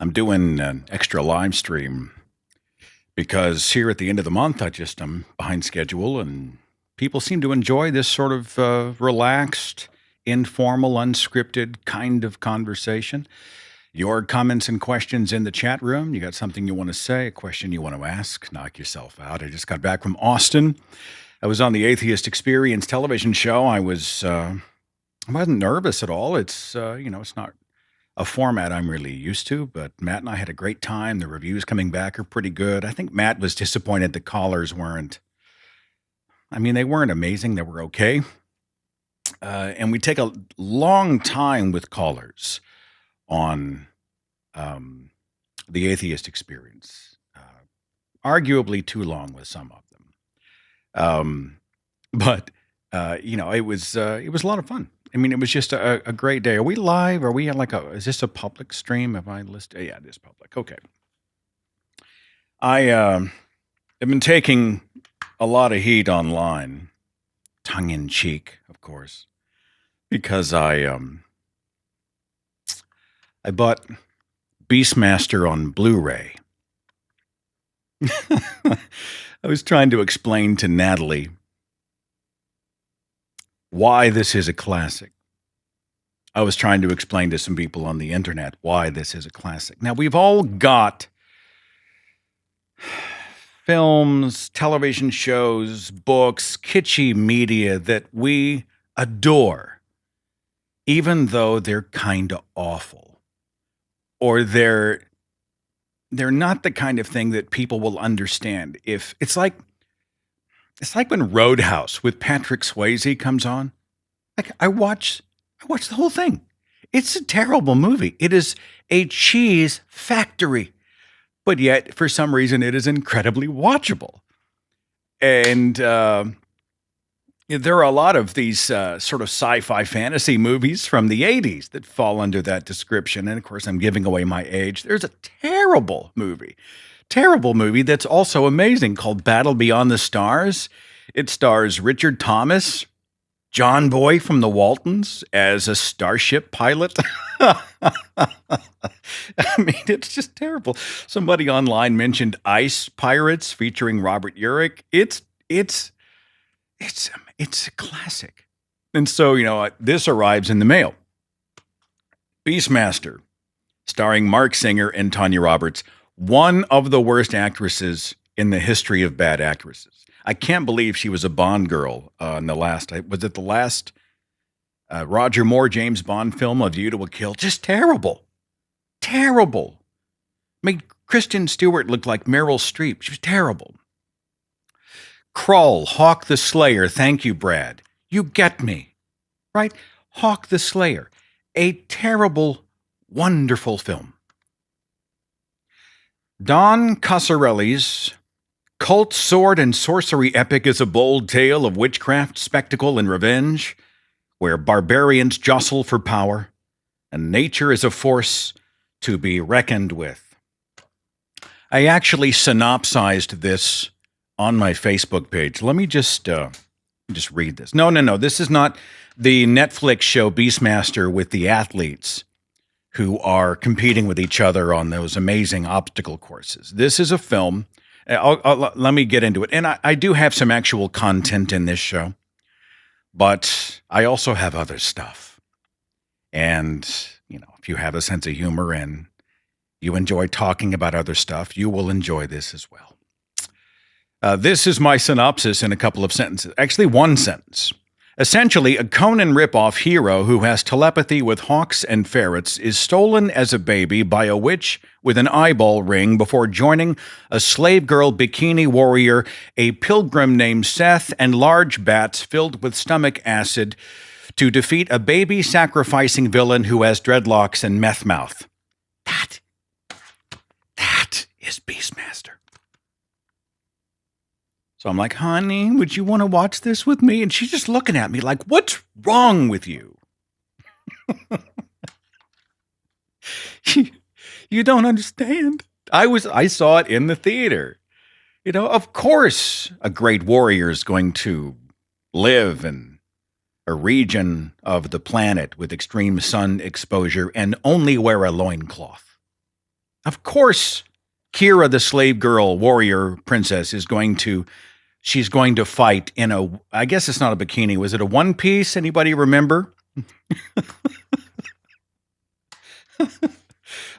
I'm doing an extra live stream because here at the end of the month, I'm behind schedule, and people seem to enjoy this sort of relaxed, informal, unscripted kind of conversation. Your comments and questions in the chat room. You got something you want to say, a question you want to ask, knock yourself out. I just got back from Austin. I was on the Atheist Experience television show. I wasn't nervous at all. It's not a format I'm really used to, but Matt and I had a great time. The reviews coming back are pretty good. I think Matt was disappointed the callers they weren't amazing. They were okay. And we take a long time with callers on the atheist experience, arguably too long with some of them. It was a lot of fun. It was just a great day. Are we live? Are we is this a public stream? Have I listed? Yeah, it is public. Okay. I have been taking a lot of heat online, tongue in cheek, of course, because I bought Beastmaster on Blu-ray. I was trying to explain to Natalie why this is a classic. I was trying to explain to some people on the internet why this is a classic. Now, we've all got films, television shows, books, kitschy media that we adore, even though they're kind of awful, or they're not the kind of thing that people will understand. If it's like when Roadhouse with Patrick Swayze comes on. I watch the whole thing. It's a terrible movie. It is a cheese factory, but yet for some reason it is incredibly watchable. And there are a lot of these sort of sci-fi fantasy movies from the 80s that fall under that description. And of course, I'm giving away my age. There's a terrible movie that's also amazing called Battle Beyond the Stars. It stars Richard Thomas, John Boy from the Waltons as a starship pilot. It's just terrible. Somebody online mentioned Ice Pirates featuring Robert Urich. It's a classic. And so, this arrives in the mail. Beastmaster, starring Mark Singer and Tanya Roberts, one of the worst actresses in the history of bad actresses. I can't believe she was a Bond girl in the last Roger Moore James Bond film, A View to a Kill? Just terrible. Terrible. Kristen Stewart looked like Meryl Streep. She was terrible. Krull, Hawk the Slayer. Thank you, Brad. You get me, right? Hawk the Slayer. A terrible, wonderful film. Don Coscarelli's cult sword and sorcery epic is a bold tale of witchcraft, spectacle, and revenge, where barbarians jostle for power, and nature is a force to be reckoned with. I actually synopsized this on my Facebook page. Let me just read this. No. This is not the Netflix show Beastmaster with the athletes who are competing with each other on those amazing obstacle courses. This is a film. Let me get into it. And I do have some actual content in this show, but I also have other stuff. And, if you have a sense of humor and you enjoy talking about other stuff, you will enjoy this as well. This is my synopsis in a couple of sentences. Actually, one sentence. Essentially, a Conan ripoff hero who has telepathy with hawks and ferrets is stolen as a baby by a witch with an eyeball ring before joining a slave girl bikini warrior, a pilgrim named Seth, and large bats filled with stomach acid to defeat a baby sacrificing villain who has dreadlocks and meth mouth. That is Beastmaster. So I'm like, honey, would you want to watch this with me? And she's just looking at me like, what's wrong with you? You don't understand. I saw it in the theater. Of course, a great warrior is going to live in a region of the planet with extreme sun exposure and only wear a loincloth. Of course, Kira, the slave girl warrior princess, she's going to fight in I guess it's not a bikini. Was it a one piece? Anybody remember?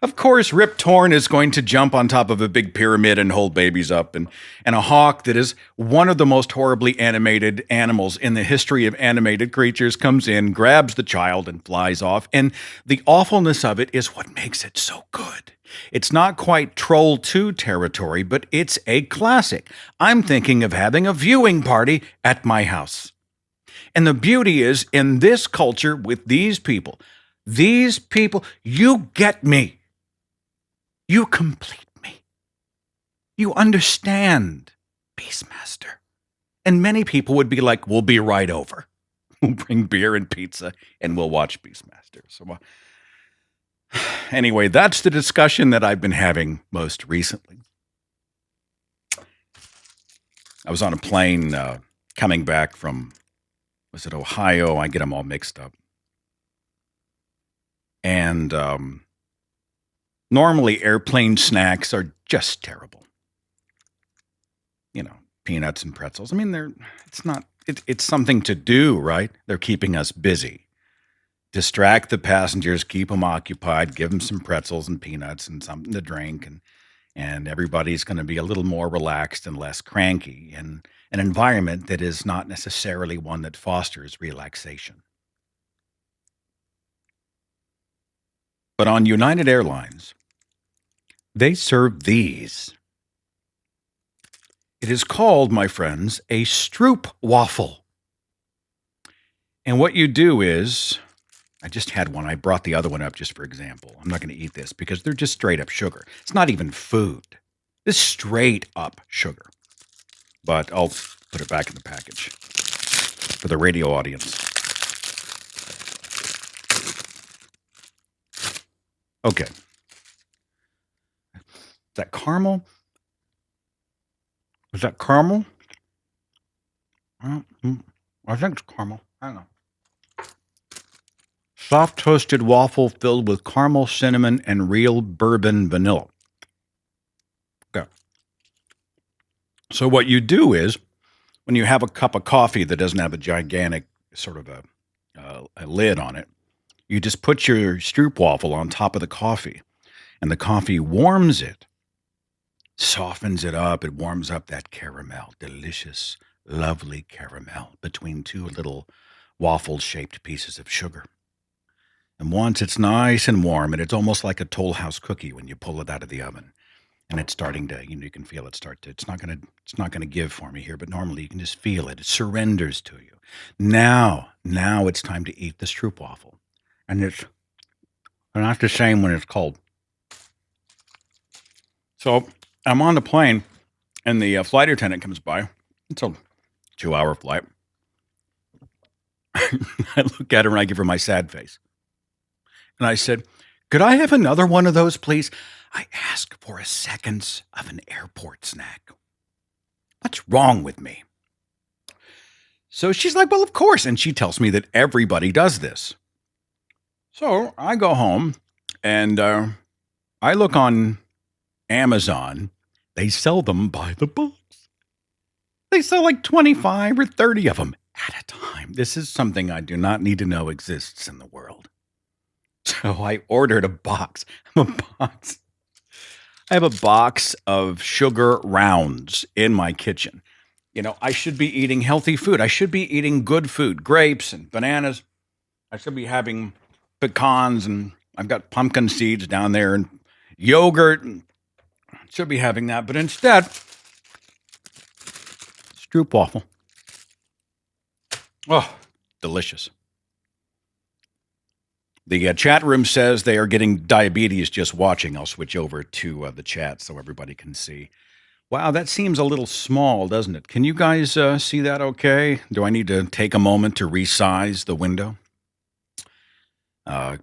Of course, Rip Torn is going to jump on top of a big pyramid and hold babies up. And a hawk that is one of the most horribly animated animals in the history of animated creatures comes in, grabs the child, and flies off. And the awfulness of it is what makes it so good. It's not quite Troll 2 territory, but it's a classic. I'm thinking of having a viewing party at my house. And the beauty is, in this culture with these people, you get me. You complete me. You understand, Beastmaster. And many people would be like, we'll be right over. We'll bring beer and pizza and we'll watch Beastmaster. So anyway, that's the discussion that I've been having most recently. I was on a plane coming back from, was it Ohio? I get them all mixed up. And normally airplane snacks are just terrible. You know, peanuts and pretzels. I mean, it's something to do, right? They're keeping us busy. Distract the passengers, keep them occupied, give them some pretzels and peanuts and something to drink, and everybody's going to be a little more relaxed and less cranky in an environment that is not necessarily one that fosters relaxation. But on United Airlines, they serve these. It is called, my friends, a Stroopwafel. And what you do is, I just had one. I brought the other one up just for example. I'm not going to eat this because they're just straight up sugar. It's not even food. It's straight up sugar. But I'll put it back in the package for the radio audience. Okay. Is that caramel? Is that caramel? I think it's caramel. I don't know. Soft toasted waffle filled with caramel, cinnamon, and real bourbon vanilla. Okay. So what you do is, when you have a cup of coffee that doesn't have a gigantic sort of a lid on it, you just put your Stroopwafel on top of the coffee, and the coffee warms it, softens it up. It warms up that caramel, delicious, lovely caramel between two little waffle-shaped pieces of sugar. And once it's nice and warm, and it's almost like a Toll House cookie when you pull it out of the oven, and it's starting to, you can feel it start to. It's not gonna give for me here, but normally you can just feel it. It surrenders to you. Now it's time to eat the Stroopwafel. And it's not the same when it's cold. So I'm on the plane, and the flight attendant comes by. It's a 2-hour flight. I look at her, and I give her my sad face. And I said, could I have another one of those, please? I ask for a seconds of an airport snack. What's wrong with me? So she's like, well, of course. And she tells me that everybody does this. So I go home and I look on Amazon. They sell them by the box. They sell like 25 or 30 of them at a time. This is something I do not need to know exists in the world. So I ordered a box. I have a box of sugar rounds in my kitchen. You know, I should be eating healthy food. I should be eating good food, grapes and bananas. I should be having pecans, and I've got pumpkin seeds down there and yogurt, and should be having that. But instead, Stroopwafel. Oh, delicious. The chat room says they are getting diabetes just watching. I'll switch over to the chat so everybody can see. Wow, that seems a little small, doesn't it? Can you guys see that okay? Do I need to take a moment to resize the window?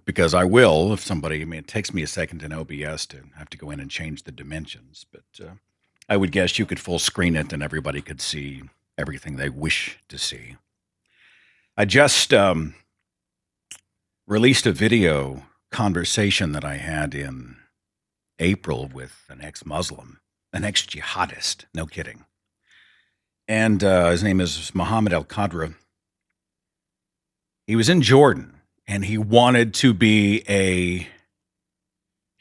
Because I will, if somebody, it takes me a second in OBS to have to go in and change the dimensions, but I would guess you could full screen it and everybody could see everything they wish to see. I just released a video conversation that I had in April with an ex-Muslim, an ex-jihadist, no kidding. And his name is Mohammed al-Qadra. He was in Jordan, and he wanted to be a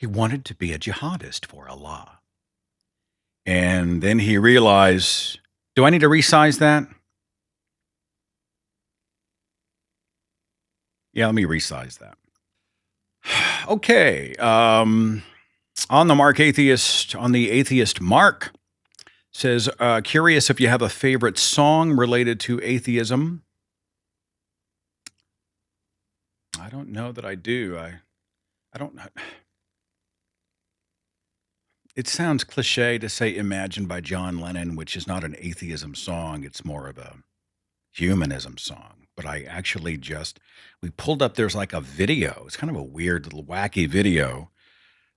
jihadist for Allah. And then he realized, do I need to resize that? Yeah, let me resize that. Okay. On the atheist mark, says, curious if you have a favorite song related to atheism. I don't know that I do. I don't know. It sounds cliche to say Imagine by John Lennon, which is not an atheism song. It's more of a humanism song. But I actually we pulled up, there's like a video. It's kind of a weird little wacky video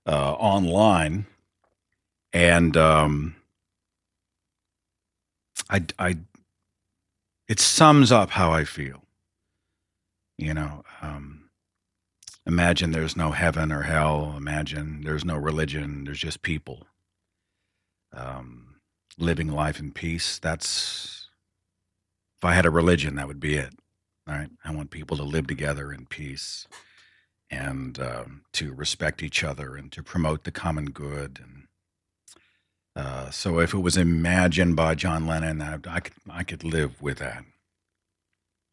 online. And it sums up how I feel. Imagine there's no heaven or hell. Imagine there's no religion. There's just people living life in peace. If I had a religion, that would be it. All right. I want people to live together in peace and to respect each other and to promote the common good. And so if it was Imagine by John Lennon, I could live with that.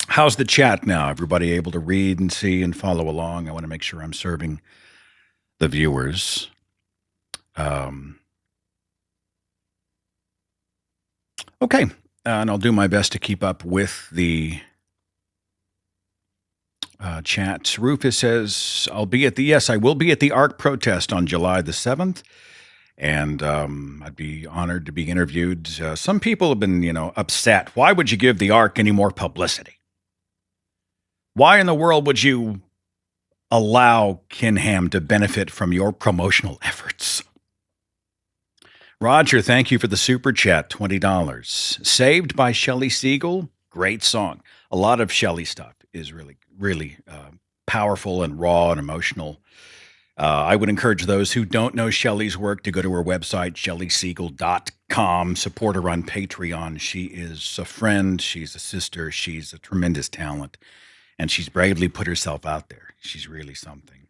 How's the chat now? Everybody able to read and see and follow along? I want to make sure I'm serving the viewers. Okay, and I'll do my best to keep up with the chat. Rufus says, I will be at the ARC protest on July the 7th. And I'd be honored to be interviewed. Some people have been, upset. Why would you give the ARC any more publicity? Why in the world would you allow Kinham to benefit from your promotional efforts? Roger, thank you for the super chat, $20. Saved by Shelley Siegel, great song. A lot of Shelley stuff is really, really powerful and raw and emotional. I would encourage those who don't know Shelley's work to go to her website, shelleysiegel.com. Support her on Patreon. She is a friend. She's a sister. She's a tremendous talent. And she's bravely put herself out there. She's really something.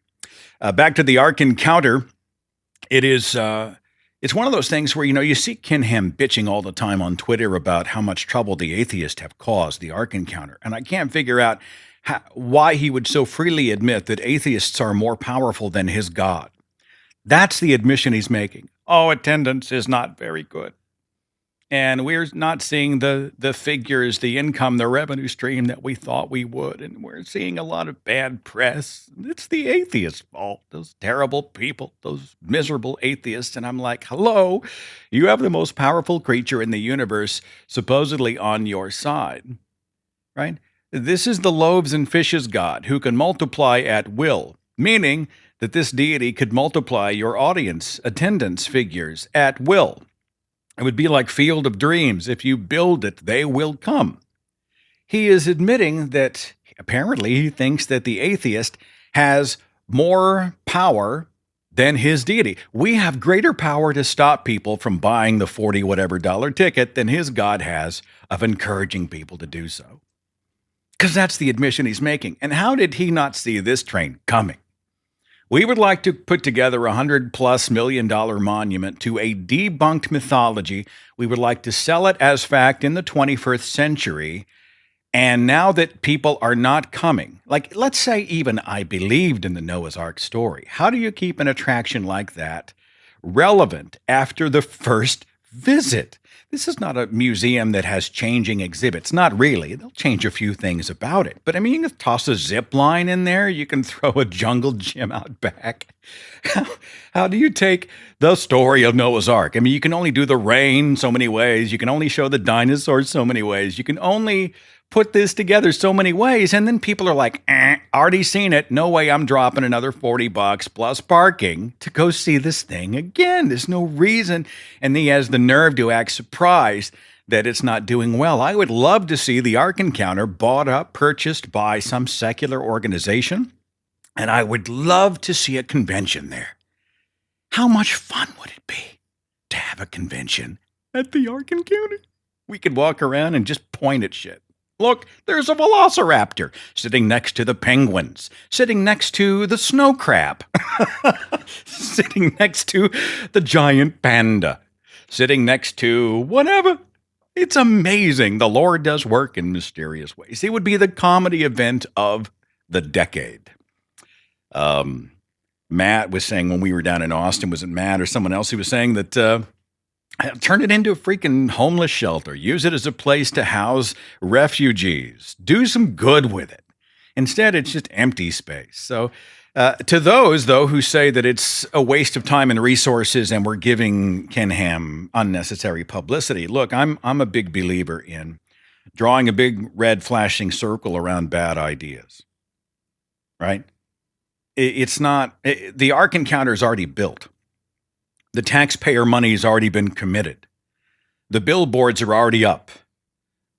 Back to the ARC encounter. It's one of those things where, you see Kinham bitching all the time on Twitter about how much trouble the atheists have caused the ARC encounter. And I can't figure out why he would so freely admit that atheists are more powerful than his God. That's the admission he's making. Oh, attendance is not very good. And we're not seeing the figures, the income, the revenue stream that we thought we would. And we're seeing a lot of bad press. It's the atheists' fault, those terrible people, those miserable atheists. And I'm like, hello, you have the most powerful creature in the universe supposedly on your side, right? This is the loaves and fishes God who can multiply at will, meaning that this deity could multiply your audience attendance figures at will. It would be like Field of Dreams. If you build it, they will come. He is admitting that apparently he thinks that the atheist has more power than his deity. We have greater power to stop people from buying the $40 whatever ticket than his God has of encouraging people to do so. Because that's the admission he's making. And how did he not see this train coming? We would like to put together a $100+ million monument to a debunked mythology. We would like to sell it as fact in the 21st century. And now that people are not coming, like let's say even I believed in the Noah's Ark story, how do you keep an attraction like that relevant after the first visit? This is not a museum that has changing exhibits. Not really. They'll change a few things about it. But I mean, you can toss a zip line in there. You can throw a jungle gym out back. How do you take the story of Noah's Ark? I mean, you can only do the rain so many ways. You can only show the dinosaurs so many ways. You can only put this together so many ways. And then people are like, already seen it. No way I'm dropping another $40 plus parking to go see this thing again. There's no reason. And he has the nerve to act surprised that it's not doing well. I would love to see the Ark Encounter bought up, purchased by some secular organization. And I would love to see a convention there. How much fun would it be to have a convention at the Ark Encounter? We could walk around and just point at shit. Look, there's a velociraptor sitting next to the penguins, sitting next to the snow crab, sitting next to the giant panda, sitting next to whatever. It's amazing. The Lord does work in mysterious ways. It would be the comedy event of the decade. Matt was saying when we were down in Austin, was it Matt or someone else? He was saying that turn it into a freaking homeless shelter. Use it as a place to house refugees. Do some good with it. Instead, it's just empty space. So to those, though, who say that it's a waste of time and resources and we're giving Ken Ham unnecessary publicity, look, I'm a big believer in drawing a big red flashing circle around bad ideas, right? It's not, the Ark Encounter is already built. The taxpayer money has already been committed. The billboards are already up.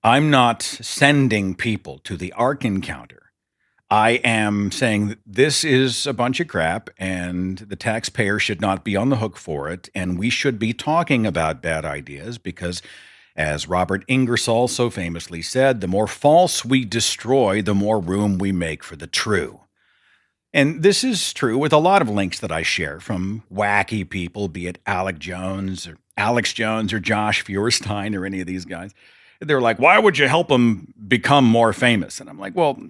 I'm not sending people to the Ark Encounter. I am saying that this is a bunch of crap and the taxpayer should not be on the hook for it. And we should be talking about bad ideas because, as Robert Ingersoll so famously said, the more false we destroy, the more room we make for the true. And this is true with a lot of links that I share from wacky people, be it Alex Jones or Josh Feuerstein or any of these guys. They're like, why would you help them become more famous? And I'm like, well,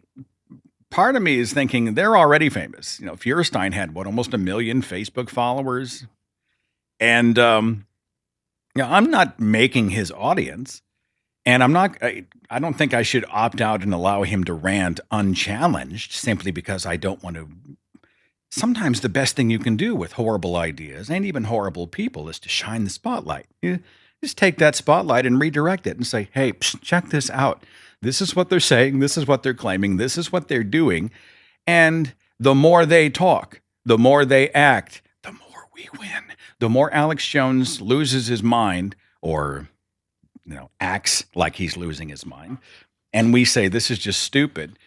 part of me is thinking they're already famous. You know, Feuerstein had almost 1 million Facebook followers. And I'm not making his audience. And I don't think I should opt out and allow him to rant unchallenged simply because I don't want to. Sometimes the best thing you can do with horrible ideas and even horrible people is to shine the spotlight. You just take that spotlight and redirect it and say, hey, check this out. This is what they're saying. This is what they're claiming. This is what they're doing. And the more they talk, the more they act, the more we win. The more Alex Jones loses his mind or acts like he's losing his mind, and we say this is just stupid,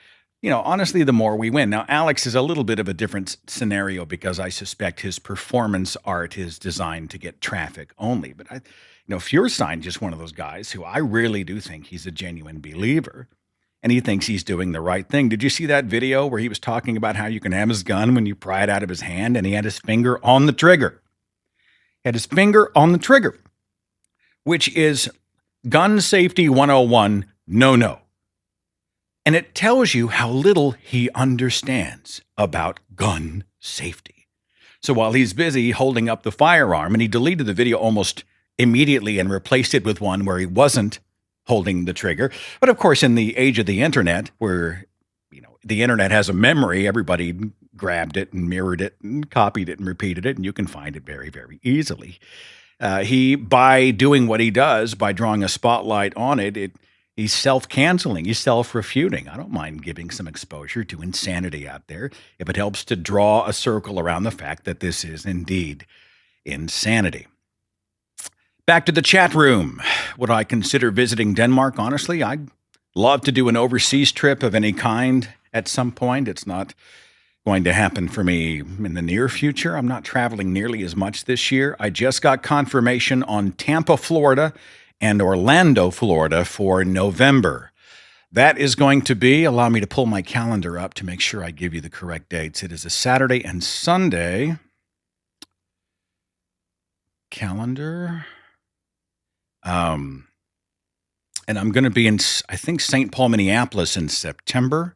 honestly, the more we win. Now, Alex is a little bit of a different scenario because I suspect his performance art is designed to get traffic only. But Feuerstein just one of those guys who I really do think he's a genuine believer, and he thinks he's doing the right thing. Did you see that video where he was talking about how you can have his gun when you pry it out of his hand, and he had his finger on the trigger? Which is Gun Safety 101, no. And it tells you how little he understands about gun safety. So while he's busy holding up the firearm, and he deleted the video almost immediately and replaced it with one where he wasn't holding the trigger. But of course, in the age of the internet, where the internet has a memory, everybody grabbed it and mirrored it and copied it and repeated it, and you can find it very, very easily. By doing what he does, by drawing a spotlight on it, he's self-canceling, he's self-refuting. I don't mind giving some exposure to insanity out there if it helps to draw a circle around the fact that this is indeed insanity. Back to the chat room. Would I consider visiting Denmark? Honestly, I'd love to do an overseas trip of any kind at some point. It's not going to happen for me in the near future. I'm not traveling nearly as much this year. I just got confirmation on Tampa, Florida and Orlando, Florida for November. That is going to be, allow me to pull my calendar up to make sure I give you the correct dates. It is a Saturday and Sunday calendar. And I'm going to be in, I think, St. Paul, Minneapolis in September.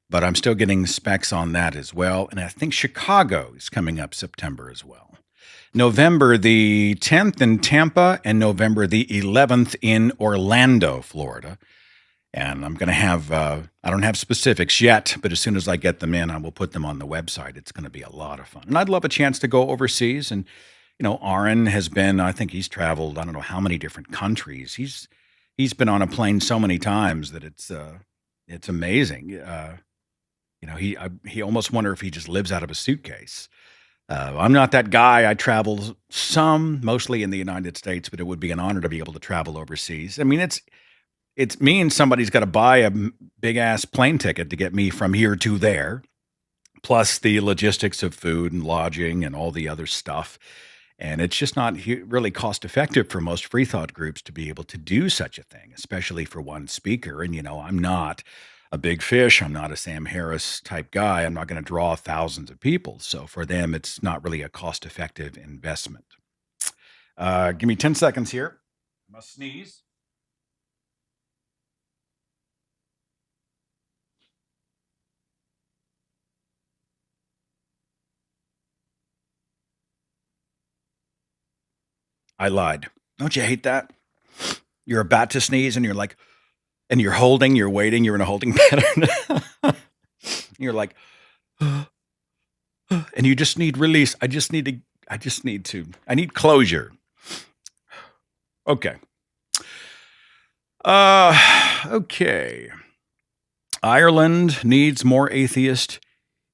But I'm still getting specs on that as well. And I think Chicago is coming up September as well. November the 10th in Tampa and November the 11th in Orlando, Florida. And I'm going to have, I don't have specifics yet, but as soon as I get them in, I will put them on the website. It's going to be a lot of fun. And I'd love a chance to go overseas. And, Aaron has been, I think he's traveled, I don't know how many different countries. He's been on a plane so many times that it's amazing. He almost wonder if he just lives out of a suitcase. I'm not that guy. I travel mostly in the United States, but it would be an honor to be able to travel overseas. I mean, it means somebody's got to buy a big ass plane ticket to get me from here to there. plus the logistics of food and lodging and all the other stuff. And it's just not really cost effective for most free thought groups to be able to do such a thing, especially for one speaker. And, I'm not a big fish. I'm not a Sam Harris type guy. I'm not going to draw thousands of people. So for them, it's not really a cost effective investment. Give me 10 seconds here. I must sneeze. I lied. Don't you hate that? You're about to sneeze and you're like, and you're waiting, you're in a holding pattern. You're like, and you just need release. I need closure. Okay. Okay. Ireland needs more atheist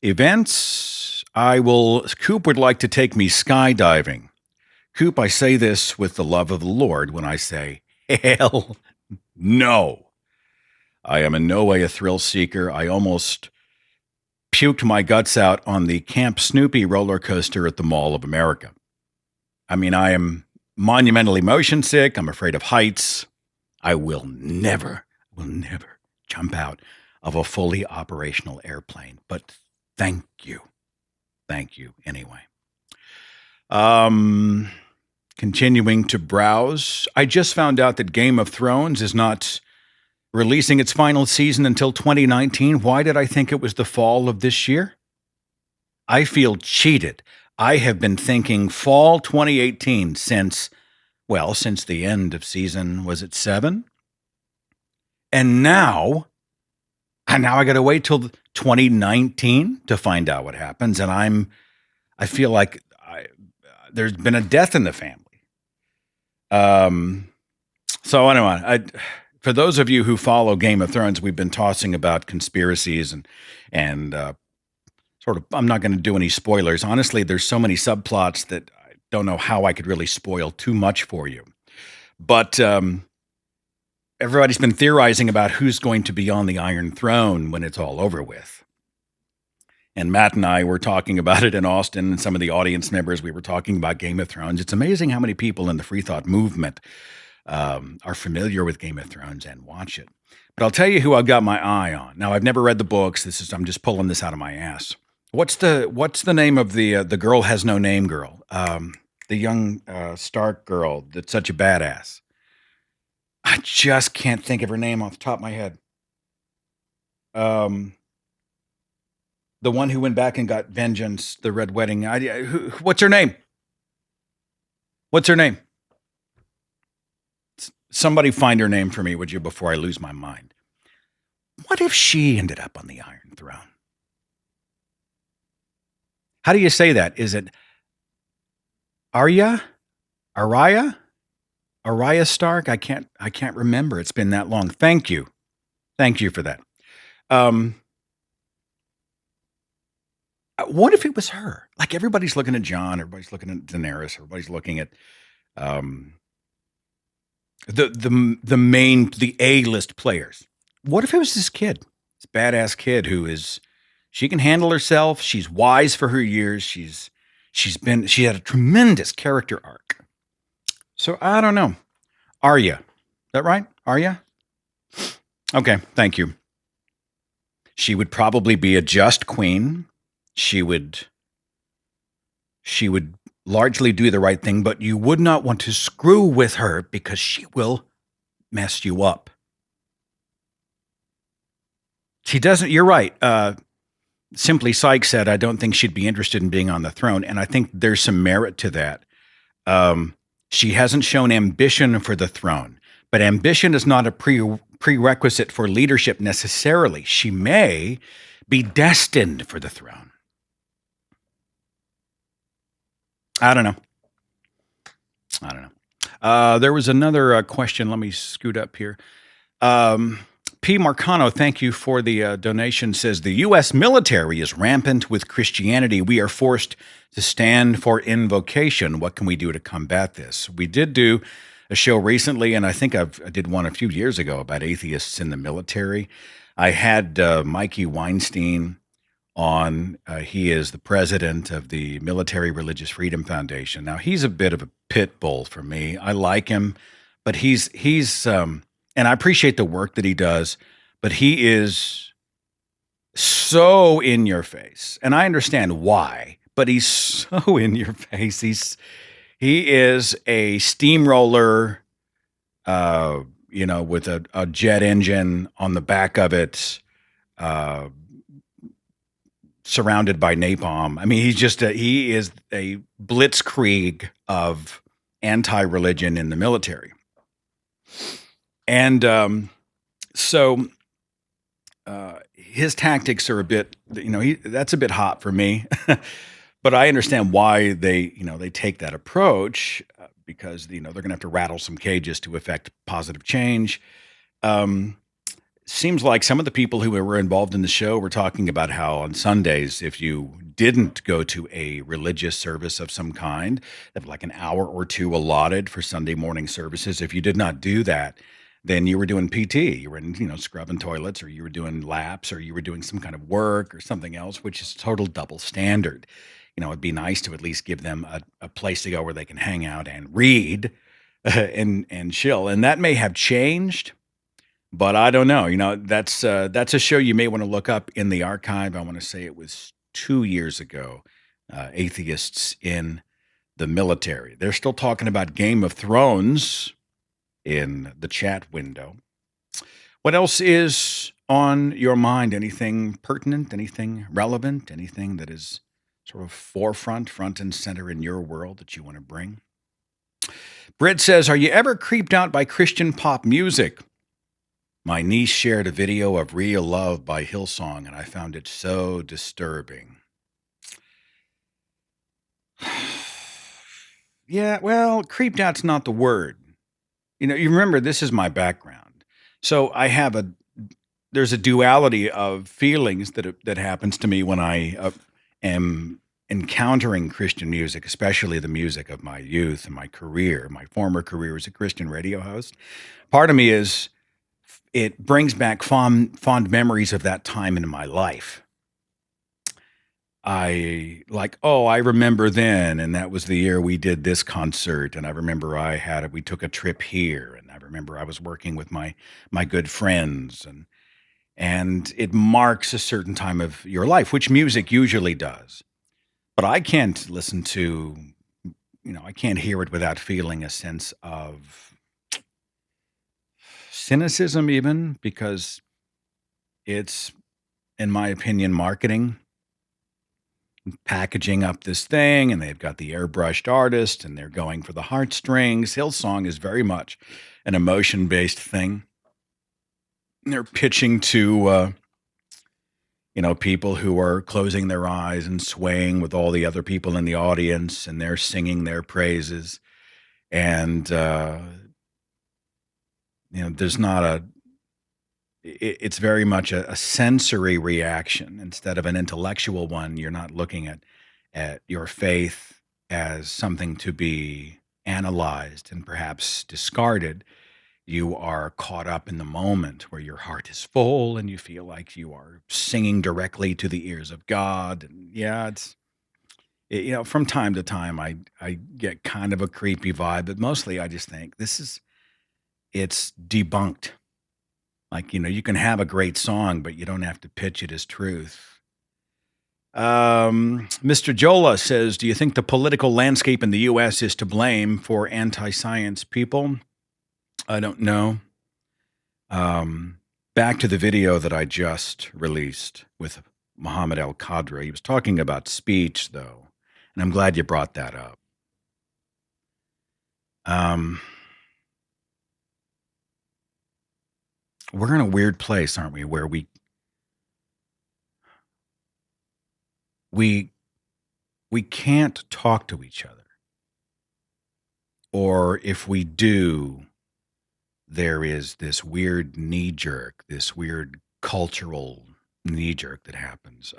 events. Coop would like to take me skydiving. Coop, I say this with the love of the Lord when I say, hell no. I am in no way a thrill seeker. I almost puked my guts out on the Camp Snoopy roller coaster at the Mall of America. I mean, I am monumentally motion sick. I'm afraid of heights. I will never jump out of a fully operational airplane. But thank you. Thank you anyway. Continuing to browse. I just found out that Game of Thrones is not releasing its final season until 2019. Why did I think it was the fall of this year? I feel cheated. I have been thinking fall 2018 since the end of season, was it 7? And now I got to wait till 2019 to find out what happens. And I feel like there's been a death in the family. So anyway, for those of you who follow Game of Thrones, we've been tossing about conspiracies and sort of, I'm not going to do any spoilers. Honestly, there's so many subplots that I don't know how I could really spoil too much for you. But everybody's been theorizing about who's going to be on the Iron Throne when it's all over with. And Matt and I were talking about it in Austin, and some of the audience members, we were talking about Game of Thrones. It's amazing how many people in the free thought movement are familiar with Game of Thrones and watch it. But I'll tell you who I've got my eye on. Now, I've never read the books. I'm just pulling this out of my ass. What's the name of the girl has no name girl? The young Stark girl that's such a badass. I just can't think of her name off the top of my head. The one who went back and got vengeance, the Red Wedding. What's her name? What's her name? Somebody find her name for me, would you, before I lose my mind. What if she ended up on the Iron Throne? How do you say that? Is it Arya? Arya Stark? I can't remember. It's been that long. Thank you for that. What if it was her? Like, everybody's looking at Jon, everybody's looking at Daenerys, everybody's looking at the A-list players. What if it was this kid, this badass kid she can handle herself. She's wise for her years. She had a tremendous character arc. So I don't know. Arya, is that right? Arya? Okay, thank you. She would probably be a just queen. She would largely do the right thing, but you would not want to screw with her because she will mess you up. She doesn't, you're right. Simply Sykes said, I don't think she'd be interested in being on the throne. And I think there's some merit to that. She hasn't shown ambition for the throne, but ambition is not a prerequisite for leadership necessarily. She may be destined for the throne. I don't know. There was another question. Let me scoot up here. P. Marcano, thank you for the donation, says the U.S. military is rampant with Christianity. We are forced to stand for invocation. What can we do to combat this? We did do a show recently, and I think I did one a few years ago about atheists in the military. I had Mikey Weinstein on. He is the president of the Military Religious Freedom Foundation. Now he's a bit of a pit bull for me. I like him, but he's and I appreciate the work that he does, but he is so in your face, and I understand why. But he's so in your face. He is a steamroller, with a jet engine on the back of it. Uh, Surrounded by napalm. I mean, he is a blitzkrieg of anti-religion in the military. And so his tactics are a bit, that's a bit hot for me. But I understand why they take that approach, because they're going to have to rattle some cages to effect positive change. Seems like some of the people who were involved in the show were talking about how on Sundays, if you didn't go to a religious service of some kind, they have like an hour or two allotted for Sunday morning services. If you did not do that, then you were doing PT. You were scrubbing toilets, or you were doing laps, or you were doing some kind of work or something else, which is total double standard. It'd be nice to at least give them a place to go where they can hang out and read and chill. And that may have changed. But I don't know. That's a show you may want to look up in the archive. I want to say it was 2 years ago. Atheists in the military. They're still talking about Game of Thrones in the chat window. What else is on your mind? Anything pertinent? Anything relevant? Anything that is sort of front and center in your world that you want to bring? Britt says, "Are you ever creeped out by Christian pop music? My niece shared a video of Real Love by Hillsong, and I found it so disturbing." Yeah, well, creeped out's not the word. You remember, this is my background. So there's a duality of feelings that happens to me when I am encountering Christian music, especially the music of my youth and my career, my former career as a Christian radio host. Part of me is, it brings back fond memories of that time in my life. I remember then, and that was the year we did this concert, and I remember we took a trip here, and I remember I was working with my good friends, and it marks a certain time of your life, which music usually does. But I can't listen to, I can't hear it without feeling a sense of cynicism, even, because it's, in my opinion, marketing, packaging up this thing, and they've got the airbrushed artist, and they're going for the heartstrings. Hillsong is very much an emotion-based thing. They're pitching to people who are closing their eyes and swaying with all the other people in the audience, and they're singing their praises. And there's not it's very much a sensory reaction instead of an intellectual one. You're not looking at your faith as something to be analyzed and perhaps discarded. You are caught up in the moment where your heart is full and you feel like you are singing directly to the ears of God. And yeah, from time to time, I get kind of a creepy vibe, but mostly I just think it's debunked. Like, you can have a great song, but you don't have to pitch it as truth. Mr. Jola says, "Do you think the political landscape in the U.S. is to blame for anti-science people?" I don't know. Back to the video that I just released with Muhammad al-Qadri. He was talking about speech, though, and I'm glad you brought that up. We're in a weird place, aren't we, where we can't talk to each other. Or if we do, there is this weird knee-jerk, this weird cultural knee-jerk that happens.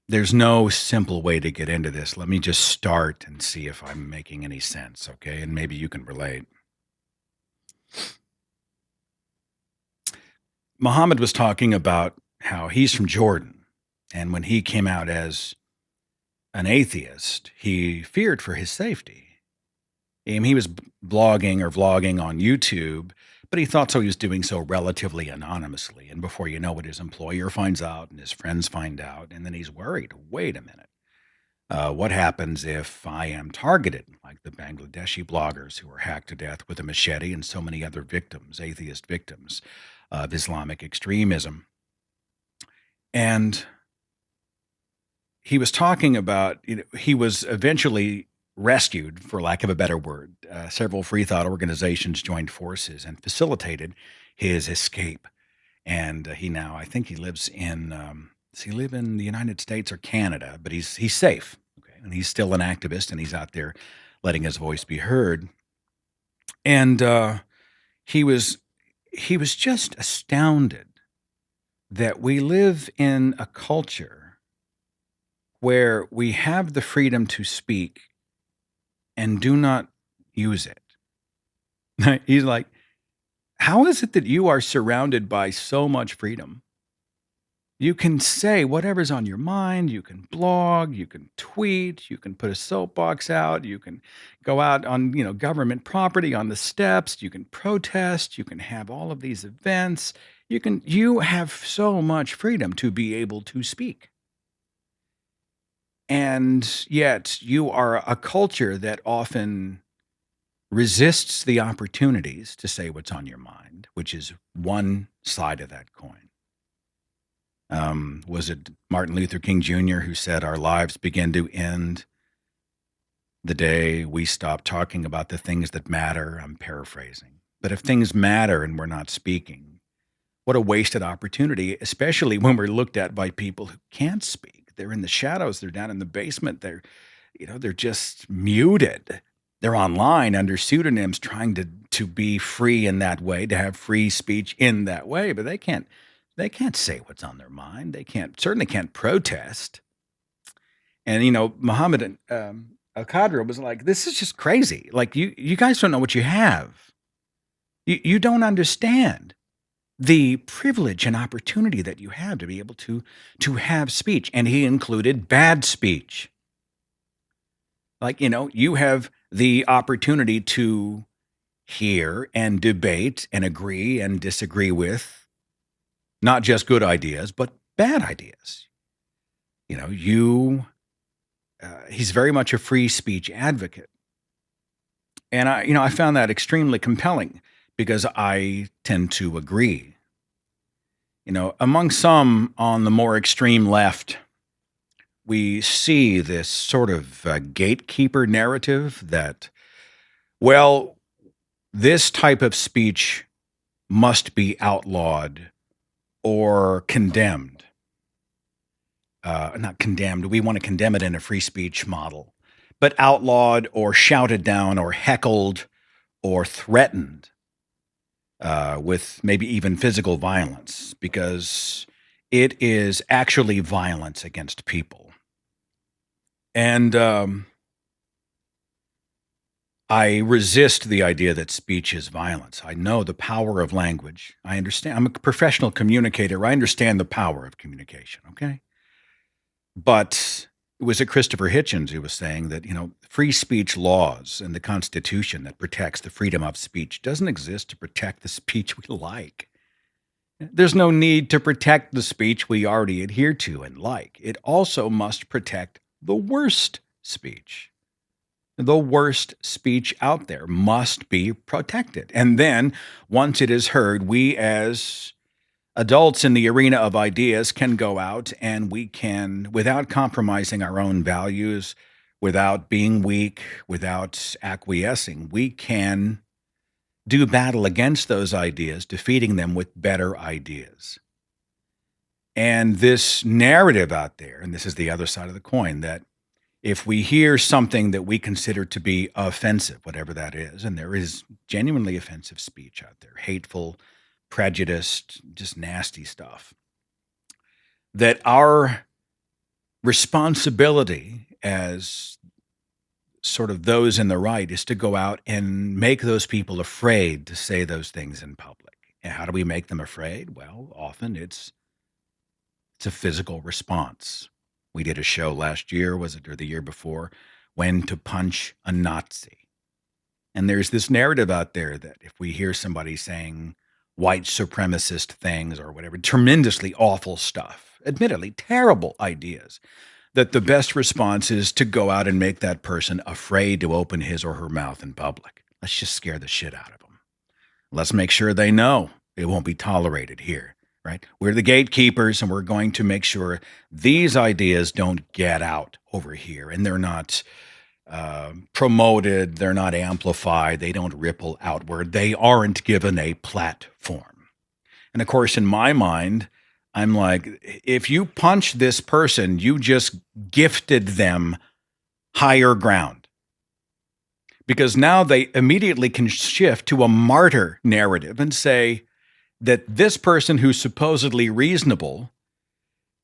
There's no simple way to get into this. Let me just start and see if I'm making any sense, okay? And maybe you can relate. Muhammad was talking about how he's from Jordan, And when he came out as an atheist, he feared for his safety. He was blogging or vlogging on YouTube, but he thought so he was doing so relatively anonymously. And before you know it, his employer finds out and his friends find out. And then he's worried, wait a minute. What happens if I am targeted, like the Bangladeshi bloggers who were hacked to death with a machete and so many other victims, atheist victims of Islamic extremism? And he was talking about, he was eventually rescued, for lack of a better word. Several free thought organizations joined forces and facilitated his escape. And I think he lives in, does he live in the United States or Canada? But he's safe. Okay. And he's still an activist and he's out there letting his voice be heard. And he was just astounded that we live in a culture where we have the freedom to speak and do not use it. He's like, how is it that you are surrounded by so much freedom? You can say whatever's on your mind. You can blog, you can tweet, you can put a soapbox out, you can go out on, government property on the steps, you can protest, you can have all of these events. You have so much freedom to be able to speak. And yet you are a culture that often resists the opportunities to say what's on your mind, which is one side of that coin. Was it Martin Luther King Jr. who said, our lives begin to end the day we stop talking about the things that matter? I'm paraphrasing. But if things matter and we're not speaking, what a wasted opportunity, especially when we're looked at by people who can't speak. They're in the shadows. They're down in the basement. They're just muted. They're online under pseudonyms trying to be free in that way, to have free speech in that way, but they can't say what's on their mind. They certainly can't protest. And, Muhammad Al-Qadr was like, this is just crazy. Like, you guys don't know what you have. You don't understand the privilege and opportunity that you have to be able to have speech. And he included bad speech. Like, you have the opportunity to hear and debate and agree and disagree with not just good ideas, but bad ideas. He's very much a free speech advocate. And I found that extremely compelling because I tend to agree. Among some on the more extreme left, we see this sort of gatekeeper narrative that, well, this type of speech must be outlawed or condemned. Not condemned. We want to condemn it in a free speech model, but outlawed or shouted down or heckled or threatened with maybe even physical violence, because it is actually violence against people. And I resist the idea that speech is violence. I know the power of language. I understand. I'm a professional communicator. I understand the power of communication, okay? But was it Christopher Hitchens who was saying that, free speech laws and the Constitution that protects the freedom of speech doesn't exist to protect the speech we like. There's no need to protect the speech we already adhere to and like. It also must protect the worst speech. The worst speech out there must be protected. And then, once it is heard, we as adults in the arena of ideas can go out and we can, without compromising our own values, without being weak, without acquiescing, we can do battle against those ideas, defeating them with better ideas. And this narrative out there, and this is the other side of the coin, that if we hear something that we consider to be offensive, whatever that is, and there is genuinely offensive speech out there, hateful, prejudiced, just nasty stuff, that our responsibility as sort of those in the right is to go out and make those people afraid to say those things in public. And how do we make them afraid? Well, often it's It's a physical response. We did a show last year, was it, or the year before, when to punch a Nazi. And there's this narrative out there that if we hear somebody saying white supremacist things or whatever, tremendously awful stuff, admittedly terrible ideas, that the best response is to go out and make that person afraid to open his or her mouth in public. Let's just scare the shit out of them. Let's make sure they know it won't be tolerated here, right? We're the gatekeepers, and we're going to make sure these ideas don't get out over here, and they're not promoted, they're not amplified, they don't ripple outward, they aren't given a platform. And of course, in my mind, I'm like, if you punch this person, you just gifted them higher ground. Because now they immediately can shift to a martyr narrative and say that this person who's supposedly reasonable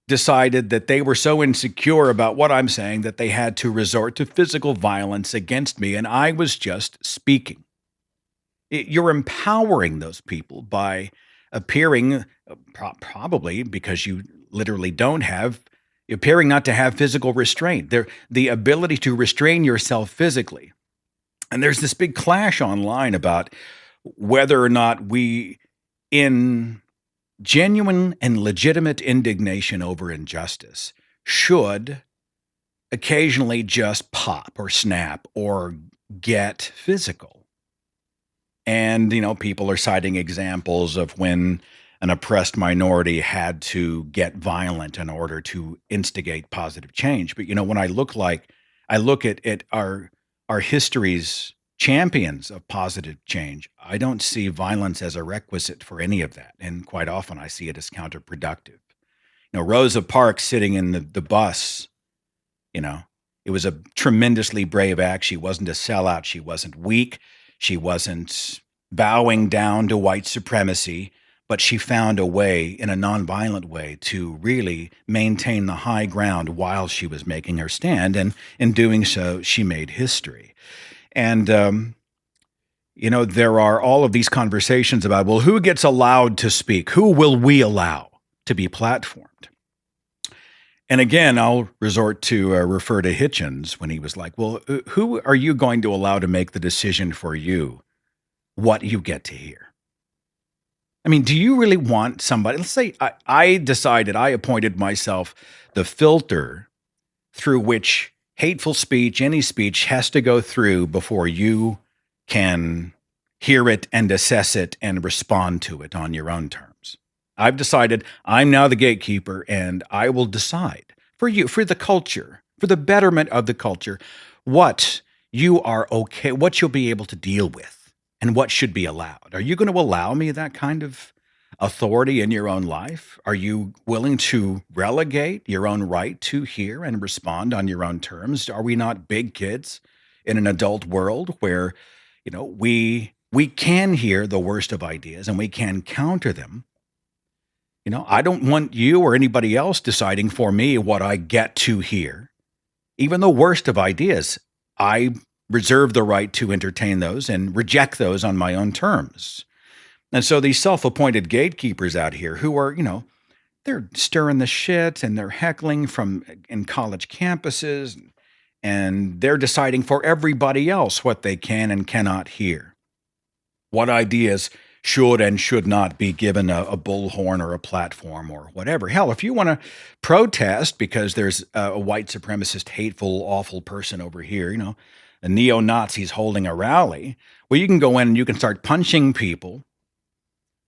decided that they were so insecure about what I'm saying that they had to resort to physical violence against me, and I was just speaking. You're empowering those people by appearing, probably because you literally don't have, appearing not to have physical restraint. The ability to restrain yourself physically. And there's this big clash online about whether or not we, in genuine and legitimate indignation over injustice, should occasionally just pop or snap or get physical. And, people are citing examples of when an oppressed minority had to get violent in order to instigate positive change. But, when I look at our history's champions of positive change, I don't see violence as a requisite for any of that. And quite often I see it as counterproductive. Rosa Parks sitting in the bus, it was a tremendously brave act. She wasn't a sellout. She wasn't weak. She wasn't bowing down to white supremacy, but she found a way, in a nonviolent way, to really maintain the high ground while she was making her stand. And in doing so, she made history. And, there are all of these conversations about, well, who gets allowed to speak? Who will we allow to be platformed? And again, I'll resort to refer to Hitchens when he was like, well, who are you going to allow to make the decision for you what you get to hear? I mean, do you really want somebody? Let's say I decided, I appointed myself the filter through which hateful speech, any speech, has to go through before you can hear it and assess it and respond to it on your own terms. I've decided I'm now the gatekeeper, and I will decide for you, for the culture, for the betterment of the culture, what you are okay, what you'll be able to deal with, and what should be allowed. Are you going to allow me that kind of authority in your own life? Are you willing to relegate your own right to hear and respond on your own terms? Are we not big kids in an adult world where, we can hear the worst of ideas and we can counter them? I don't want you or anybody else deciding for me what I get to hear. Even the worst of ideas, I reserve the right to entertain those and reject those on my own terms. And so these self-appointed gatekeepers out here who are, they're stirring the shit and they're heckling in college campuses, and they're deciding for everybody else what they can and cannot hear. What ideas should and should not be given a bullhorn or a platform or whatever. Hell, if you want to protest because there's a white supremacist, hateful, awful person over here, the neo-Nazis holding a rally, well, you can go in and you can start punching people.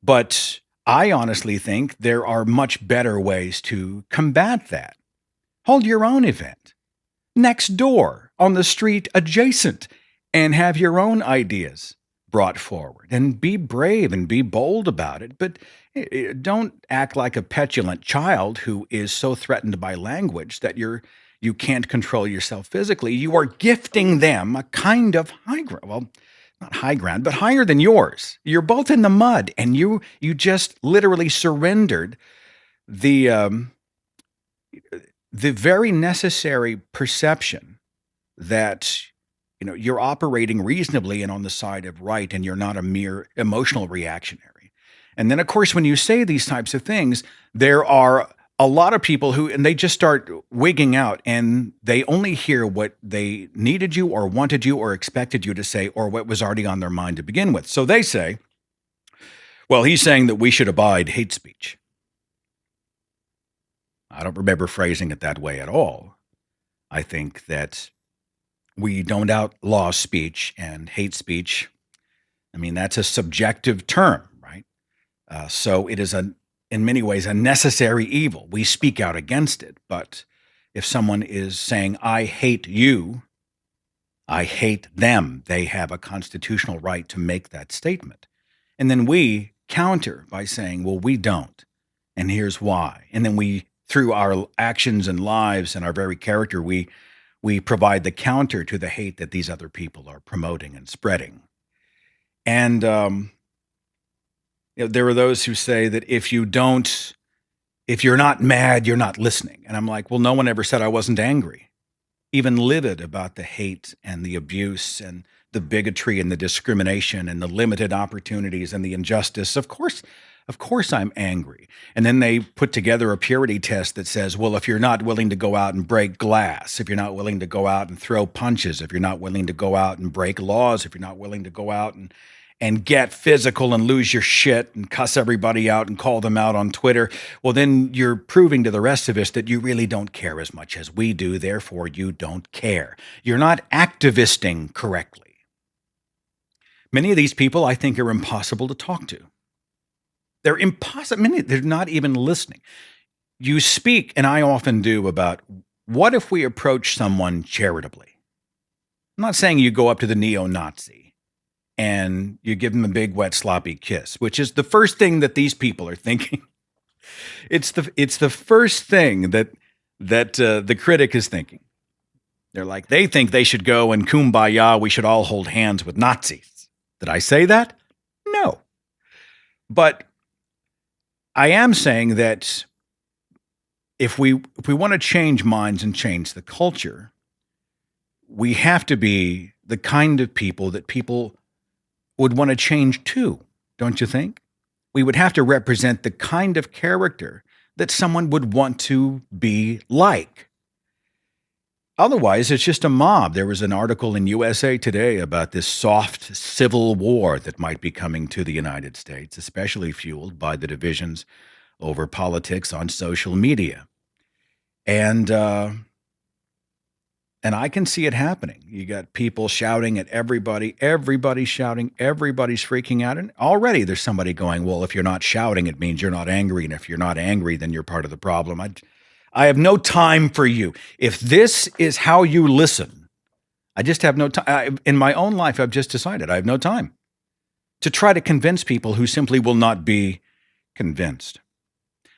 But I honestly think there are much better ways to combat that. Hold your own event next door, on the street adjacent, and have your own ideas brought forward. And be brave and be bold about it. But don't act like a petulant child who is so threatened by language that you can't control yourself physically. You are gifting them a kind of high ground. Well, not high ground, but higher than yours. You're both in the mud, and you just literally surrendered the very necessary perception that you're operating reasonably and on the side of right, and you're not a mere emotional reactionary. And then, of course, when you say these types of things, there are a lot of people and they just start wigging out, and they only hear what they needed you or wanted you or expected you to say, or what was already on their mind to begin with. So they say, well, he's saying that we should abide hate speech. I don't remember phrasing it that way at all. I think that we don't outlaw speech, and hate speech, I mean, that's a subjective term, right? So it is, in many ways, a necessary evil. We speak out against it. But if someone is saying, I hate you, I hate them, they have a constitutional right to make that statement. And then we counter by saying, well, we don't. And here's why. And then we, through our actions and lives and our very character, we provide the counter to the hate that these other people are promoting and spreading. And there are those who say that if you're not mad, you're not listening. And I'm like, well, no one ever said I wasn't angry, even livid about the hate and the abuse and the bigotry and the discrimination and the limited opportunities and the injustice. Of course I'm angry. And then they put together a purity test that says, well, if you're not willing to go out and break glass, if you're not willing to go out and throw punches, if you're not willing to go out and break laws, if you're not willing to go out and get physical and lose your shit and cuss everybody out and call them out on Twitter, well, then you're proving to the rest of us that you really don't care as much as we do. Therefore, you don't care. You're not activisting correctly. Many of these people, I think, are impossible to talk to. They're impossible. They're not even listening. You speak, and I often do, about what if we approach someone charitably? I'm not saying you go up to the neo-Nazi and you give them a big, wet, sloppy kiss, which is the first thing that these people are thinking. It's the first thing that the critic is thinking. They're like, they think they should go and kumbaya, we should all hold hands with Nazis. Did I say that? No. But I am saying that if we want to change minds and change the culture, we have to be the kind of people that people would want to change to, don't you think? We would have to represent the kind of character that someone would want to be like. Otherwise, it's just a mob. There was an article in USA Today about this soft civil war that might be coming to the United States, especially fueled by the divisions over politics on social media. And I can see it happening. You got people shouting at everybody, everybody's shouting, everybody's freaking out. And already there's somebody going, well, if you're not shouting, it means you're not angry. And if you're not angry, then you're part of the problem. I have no time for you. If this is how you listen, I just have no time. In my own life, I've just decided I have no time to try to convince people who simply will not be convinced.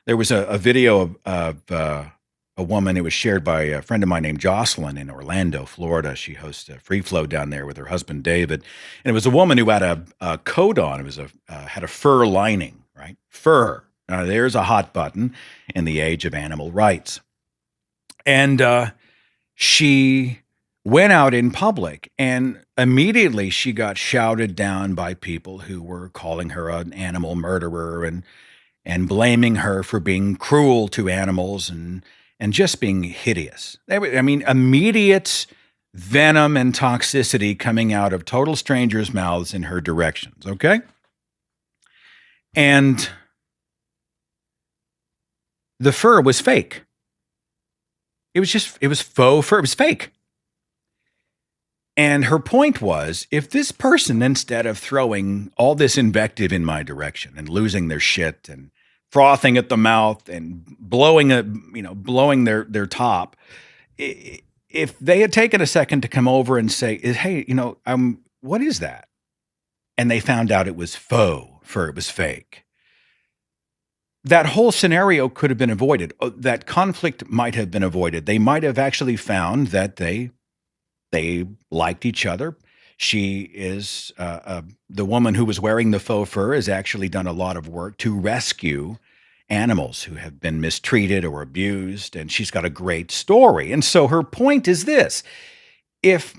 There was a video of a woman. It was shared by a friend of mine named Jocelyn in Orlando, Florida. She hosts a free flow down there with her husband, David. And it was a woman who had a coat on. It was had a fur lining, right? Fur. There's a hot button in the age of animal rights. And she went out in public, and immediately she got shouted down by people who were calling her an animal murderer and blaming her for being cruel to animals and just being hideous. I mean, immediate venom and toxicity coming out of total strangers' mouths in her directions, okay? And the fur was fake. It was faux fur. It was fake. And her point was, if this person, instead of throwing all this invective in my direction and losing their shit and frothing at the mouth and blowing their top, if they had taken a second to come over and say, hey, what is that? And they found out it was faux fur, it was fake. That whole scenario could have been avoided. That conflict might have been avoided. They might have actually found that they liked each other. She is, the woman who was wearing the faux fur has actually done a lot of work to rescue animals who have been mistreated or abused, and she's got a great story. And so her point is this: if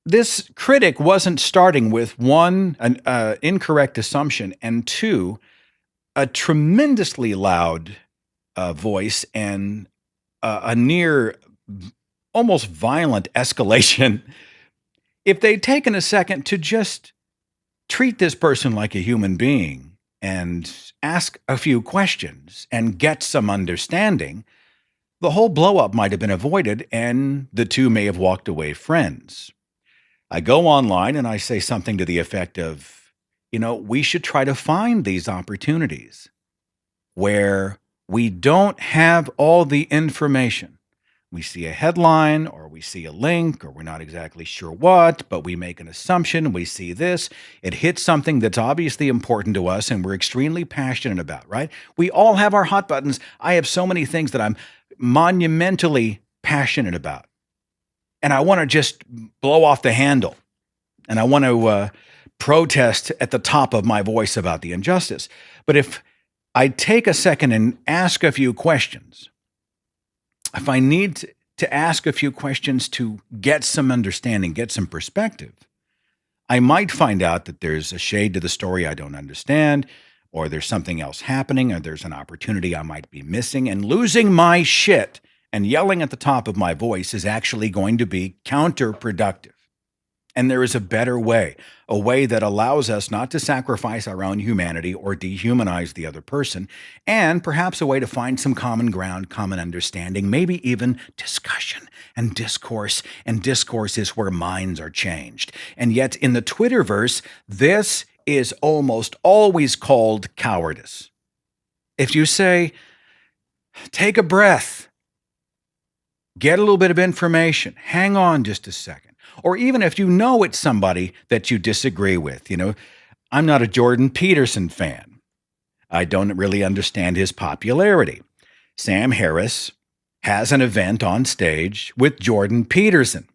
this critic wasn't starting with one, an incorrect assumption, and two, a tremendously loud voice and a near almost violent escalation, if they'd taken a second to just treat this person like a human being and ask a few questions and get some understanding, the whole blow up might have been avoided and the two may have walked away friends. I go online and I say something to the effect of, we should try to find these opportunities where we don't have all the information. We see a headline or we see a link or we're not exactly sure what, but we make an assumption. We see this. It hits something that's obviously important to us and we're extremely passionate about, right? We all have our hot buttons. I have so many things that I'm monumentally passionate about. And I want to just blow off the handle. And I want to protest at the top of my voice about the injustice. But if I take a second and ask a few questions, if I need to ask a few questions to get some understanding, get some perspective, I might find out that there's a shade to the story I don't understand, or there's something else happening, or there's an opportunity I might be missing, and losing my shit and yelling at the top of my voice is actually going to be counterproductive. And there is a better way, a way that allows us not to sacrifice our own humanity or dehumanize the other person, and perhaps a way to find some common ground, common understanding, maybe even discussion and discourse. And discourse is where minds are changed. And yet in the Twitterverse, this is almost always called cowardice. If you say, take a breath, get a little bit of information, hang on just a second. Or even if you know it's somebody that you disagree with, I'm not a Jordan Peterson fan. I don't really understand his popularity. Sam Harris has an event on stage with Jordan Peterson.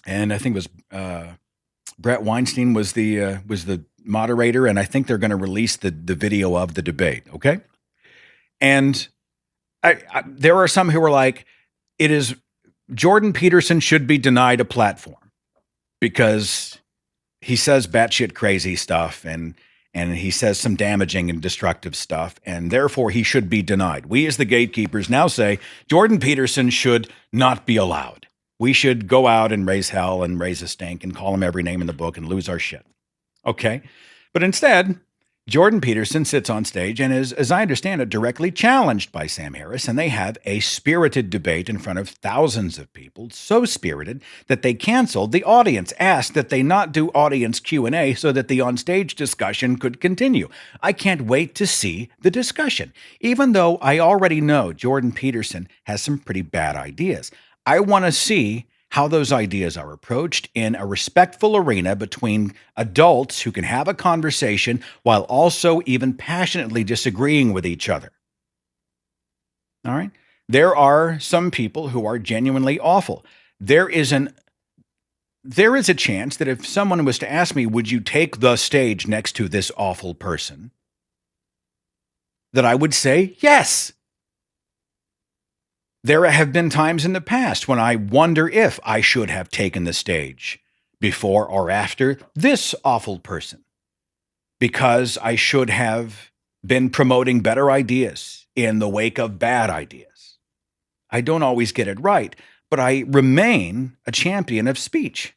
And I think it was Brett Weinstein was the moderator, and I think they're going to release the video of the debate, okay? And there are some who are like, it is Jordan Peterson should be denied a platform because he says batshit crazy stuff and he says some damaging and destructive stuff, and therefore he should be denied. We as the gatekeepers now say Jordan Peterson should not be allowed. We should go out and raise hell and raise a stink and call him every name in the book and lose our shit. Okay? But instead, Jordan Peterson sits on stage and is, as I understand it, directly challenged by Sam Harris, and they have a spirited debate in front of thousands of people, so spirited that they canceled the audience, asked that they not do audience Q&A so that the onstage discussion could continue. I can't wait to see the discussion, even though I already know Jordan Peterson has some pretty bad ideas. I want to see how those ideas are approached in a respectful arena between adults who can have a conversation while also even passionately disagreeing with each other. All right? There are some people who are genuinely awful. There is a chance that if someone was to ask me, would you take the stage next to this awful person, that I would say yes. There have been times in the past when I wonder if I should have taken the stage before or after this awful person, because I should have been promoting better ideas in the wake of bad ideas. I don't always get it right, but I remain a champion of speech.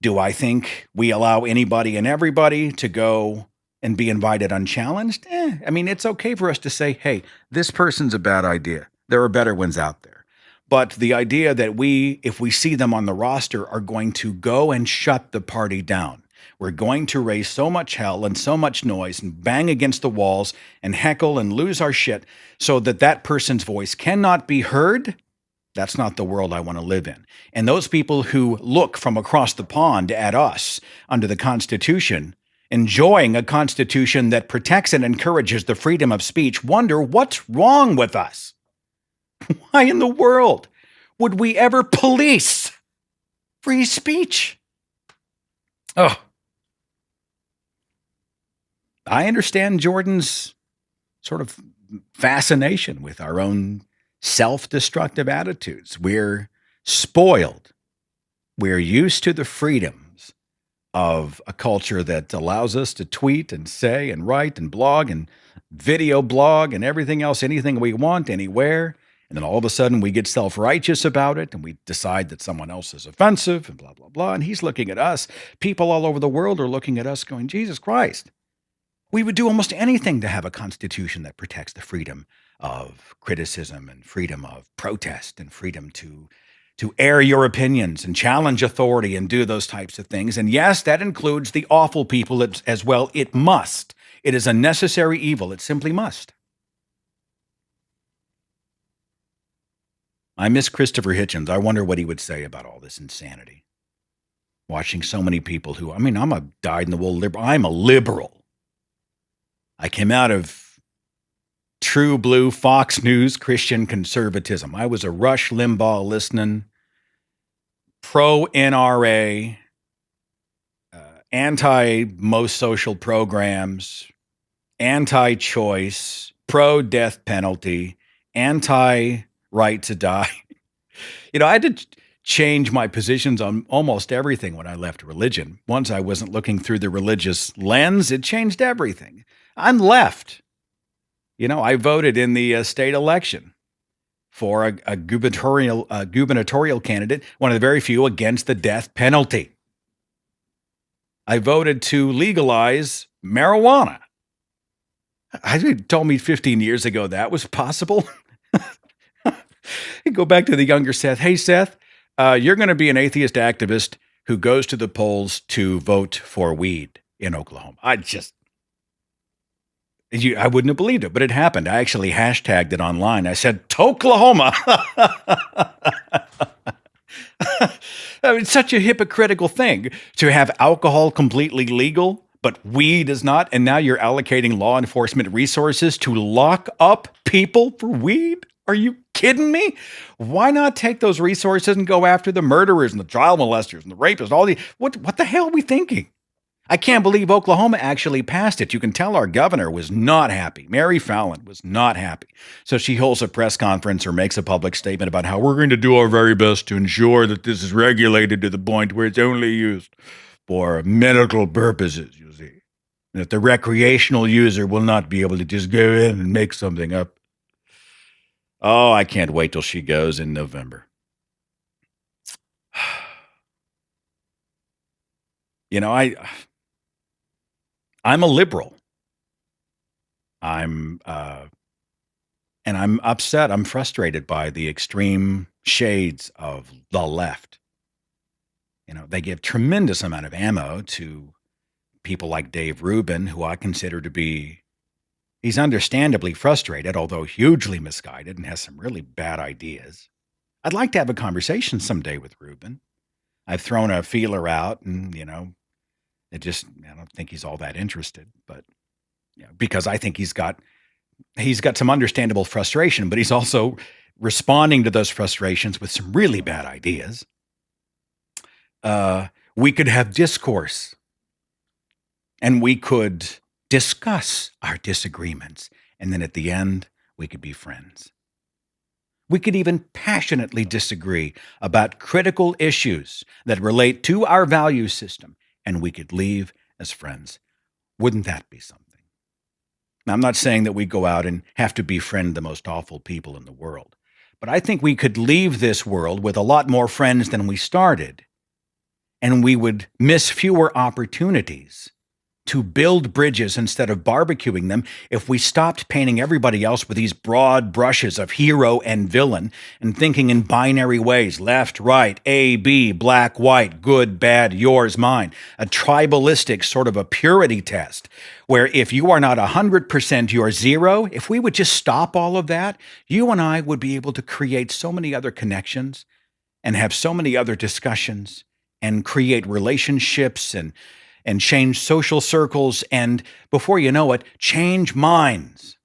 Do I think we allow anybody and everybody to go and be invited unchallenged? I mean, it's okay for us to say, hey, this person's a bad idea. There are better ones out there. But the idea that if we see them on the roster, are going to go and shut the party down. We're going to raise so much hell and so much noise and bang against the walls and heckle and lose our shit so that person's voice cannot be heard. That's not the world I want to live in. And those people who look from across the pond at us under the Constitution, enjoying a Constitution that protects and encourages the freedom of speech, wonder what's wrong with us. Why in the world would we ever police free speech? Oh, I understand Jordan's sort of fascination with our own self-destructive attitudes. We're spoiled. We're used to the freedoms of a culture that allows us to tweet and say and write and blog and video blog and everything else, anything we want, anywhere. And then all of a sudden we get self-righteous about it and we decide that someone else is offensive and blah, blah, blah. And he's looking at us. People all over the world are looking at us going, Jesus Christ. We would do almost anything to have a constitution that protects the freedom of criticism and freedom of protest and freedom to air your opinions and challenge authority and do those types of things. And yes, that includes the awful people as well. It must. It is a necessary evil. It simply must. I miss Christopher Hitchens. I wonder what he would say about all this insanity. Watching so many people who, I'm a dyed-in-the-wool liberal. I'm a liberal. I came out of true blue Fox News Christian conservatism. I was a Rush Limbaugh listening, pro-NRA, anti-most social programs, anti-choice, pro-death penalty, anti-right to die. I had to change my positions on almost everything when I left religion. Once I wasn't looking through the religious lens, it changed everything. I'm left. I voted in the state election for a gubernatorial candidate, one of the very few against the death penalty. I voted to legalize marijuana. You told me 15 years ago that was possible. Go back to the younger Seth. Hey, Seth, you're going to be an atheist activist who goes to the polls to vote for weed in Oklahoma. I wouldn't have believed it, but it happened. I actually hashtagged it online. I said, Toklahoma. It's such a hypocritical thing to have alcohol completely legal, but weed is not. And now you're allocating law enforcement resources to lock up people for weed? Are you kidding me? Why not take those resources and go after the murderers and the child molesters and the rapists? What the hell are we thinking? I can't believe Oklahoma actually passed it. You can tell our governor was not happy. Mary Fallin was not happy. So she holds a press conference or makes a public statement about how we're going to do our very best to ensure that this is regulated to the point where it's only used for medical purposes, you see. And that the recreational user will not be able to just go in and make something up. Oh, I can't wait till she goes in November. I'm a liberal. And I'm upset. I'm frustrated by the extreme shades of the left. They give tremendous amount of ammo to people like Dave Rubin, who I consider to be, he's understandably frustrated, although hugely misguided and has some really bad ideas. I'd like to have a conversation someday with Rubin. I've thrown a feeler out and, I don't think he's all that interested, but because I think he's got some understandable frustration, but he's also responding to those frustrations with some really bad ideas. We could have discourse and we could discuss our disagreements. And then at the end, we could be friends. We could even passionately disagree about critical issues that relate to our value system, and we could leave as friends. Wouldn't that be something? Now, I'm not saying that we go out and have to befriend the most awful people in the world, but I think we could leave this world with a lot more friends than we started, and we would miss fewer opportunities to build bridges instead of barbecuing them if we stopped painting everybody else with these broad brushes of hero and villain and thinking in binary ways, left, right, A, B, black, white, good, bad, yours, mine, a tribalistic sort of a purity test where if you are not 100%, you're zero. If we would just stop all of that, you and I would be able to create so many other connections and have so many other discussions and create relationships and change social circles, and before you know it, change minds.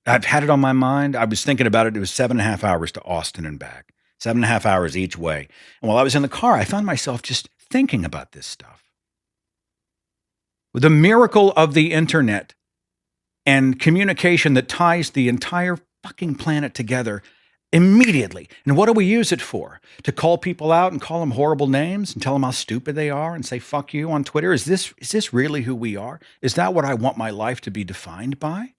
I've had it on my mind. I was thinking about it. It was 7.5 hours to Austin and back, 7.5 hours each way. And while I was in the car, I found myself just thinking about this stuff. The miracle of the internet and communication that ties the entire fucking planet together Immediately. And what do we use it for? To call people out and call them horrible names and tell them how stupid they are and say fuck you on Twitter? Is this really who we are? Is that what I want my life to be defined by?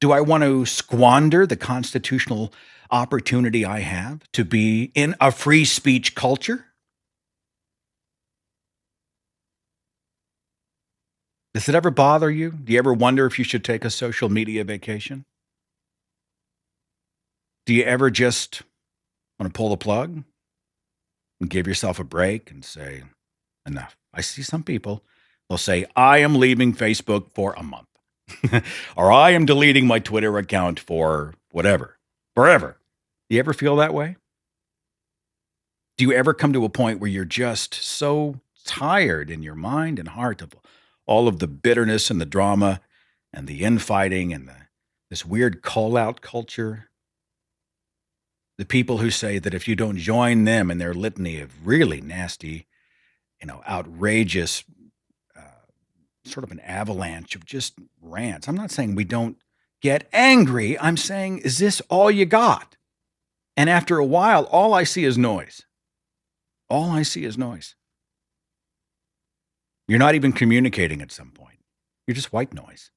Do I want to squander the constitutional opportunity I have to be in a free speech culture? Does it ever bother you? Do you ever wonder if you should take a social media vacation? Do you ever just want to pull the plug and give yourself a break and say, enough? I see some people, they'll say, I am leaving Facebook for a month. Or I am deleting my Twitter account for whatever, forever. Do you ever feel that way? Do you ever come to a point where you're just so tired in your mind and heart of all of the bitterness and the drama and the infighting and this weird call-out culture? The people who say that if you don't join them in their litany of really nasty, outrageous, sort of an avalanche of just rants. I'm not saying we don't get angry. I'm saying, is this all you got? And after a while, all I see is noise. All I see is noise. You're not even communicating at some point. You're just white noise.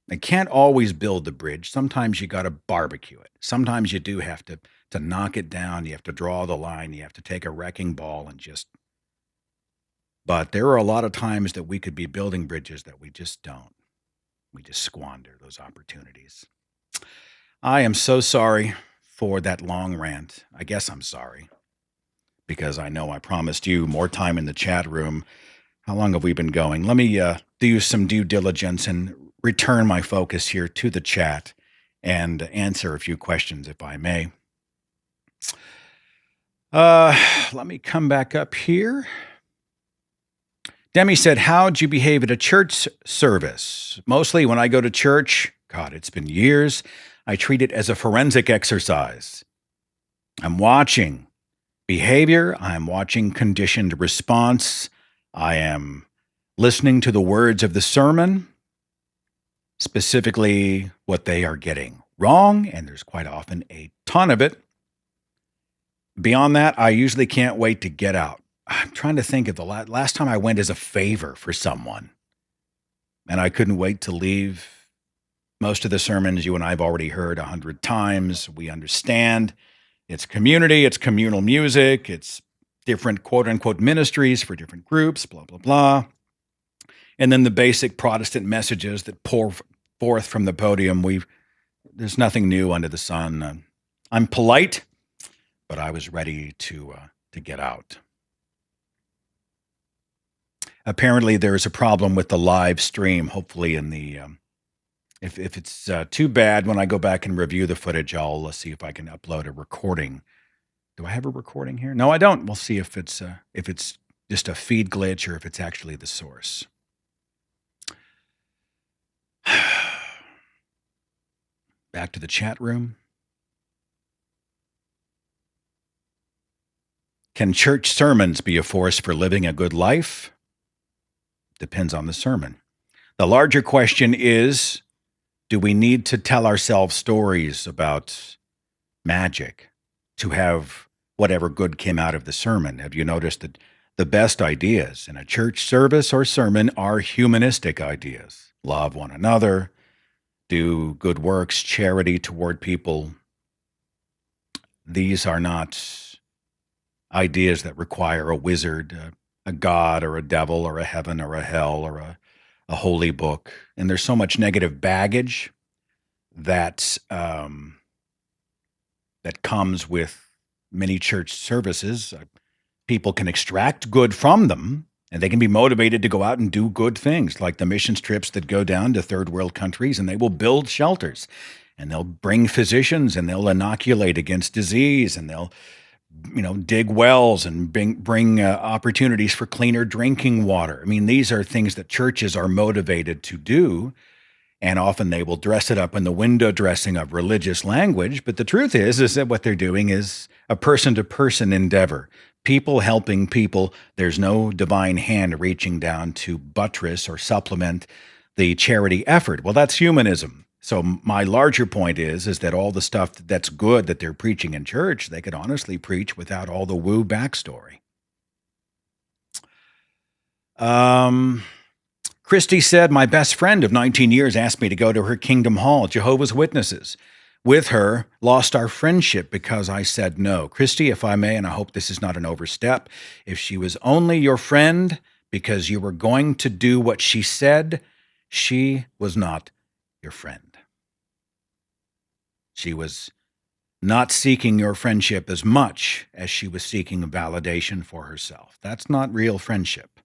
They can't always build the bridge. Sometimes you got to barbecue it. Sometimes you do have to knock it down. You have to draw the line. You have to take a wrecking ball and just. But there are a lot of times that we could be building bridges that we just don't. We just squander those opportunities. I am so sorry for that long rant. I guess I'm sorry because I know I promised you more time in the chat room. How long have we been going? Let me do some due diligence and return my focus here to the chat and answer a few questions, if I may. Let me come back up here. Demi said, how'd you behave at a church service? Mostly when I go to church, God, it's been years, I treat it as a forensic exercise. I'm watching behavior. I'm watching conditioned response. I am listening to the words of the sermon, specifically what they are getting wrong, and there's quite often a ton of it. Beyond that, I usually can't wait to get out. I'm trying to think of the last time I went as a favor for someone, and I couldn't wait to leave. Most of the sermons you and I have already heard 100 times. We understand it's community, it's communal music, it's different quote-unquote ministries for different groups, blah, blah, blah. And then the basic Protestant messages that pour forth from the podium. There's nothing new under the sun. I'm polite, but I was ready to get out. Apparently, there is a problem with the live stream. Hopefully, in the if it's too bad, when I go back and review the footage, I'll see if I can upload a recording. Do I have a recording here? No, I don't. We'll see if it's just a feed glitch or if it's actually the source. Back to the chat room. Can church sermons be a force for living a good life? Depends on the sermon. The larger question is, do we need to tell ourselves stories about magic to have whatever good came out of the sermon? Have you noticed that the best ideas in a church service or sermon are humanistic ideas? Love one another, do good works, charity toward people. These are not ideas that require a wizard, a god or a devil or a heaven or a hell or a holy book. And there's so much negative baggage that that comes with many church services. People can extract good from them, and they can be motivated to go out and do good things, like the missions trips that go down to third world countries, and they will build shelters, and they'll bring physicians, and they'll inoculate against disease, and they'll dig wells and bring opportunities for cleaner drinking water. I mean, these are things that churches are motivated to do, and often they will dress it up in the window dressing of religious language. But the truth is that what they're doing is a person-to-person endeavor. People helping people. There's no divine hand reaching down to buttress or supplement the charity effort. Well, that's humanism. So my larger point is that all the stuff that's good that they're preaching in church, they could honestly preach without all the woo backstory. Christy said, my best friend of 19 years asked me to go to her Kingdom Hall, Jehovah's Witnesses. With her, lost our friendship because I said no. Christy, if I may, and I hope this is not an overstep, if she was only your friend because you were going to do what she said, she was not your friend. She was not seeking your friendship as much as she was seeking validation for herself. That's not real friendship.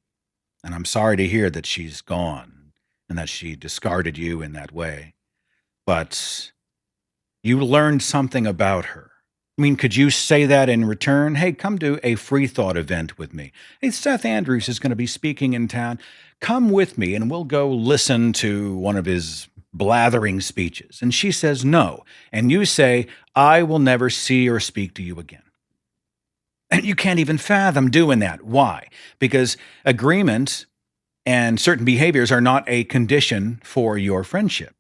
And I'm sorry to hear that she's gone and that she discarded you in that way. But you learned something about her. I mean, could you say that in return? Hey, come to a free thought event with me. Hey, Seth Andrews is going to be speaking in town. Come with me and we'll go listen to one of his blathering speeches. And she says no. And you say, I will never see or speak to you again. And you can't even fathom doing that. Why? Because agreement and certain behaviors are not a condition for your friendship.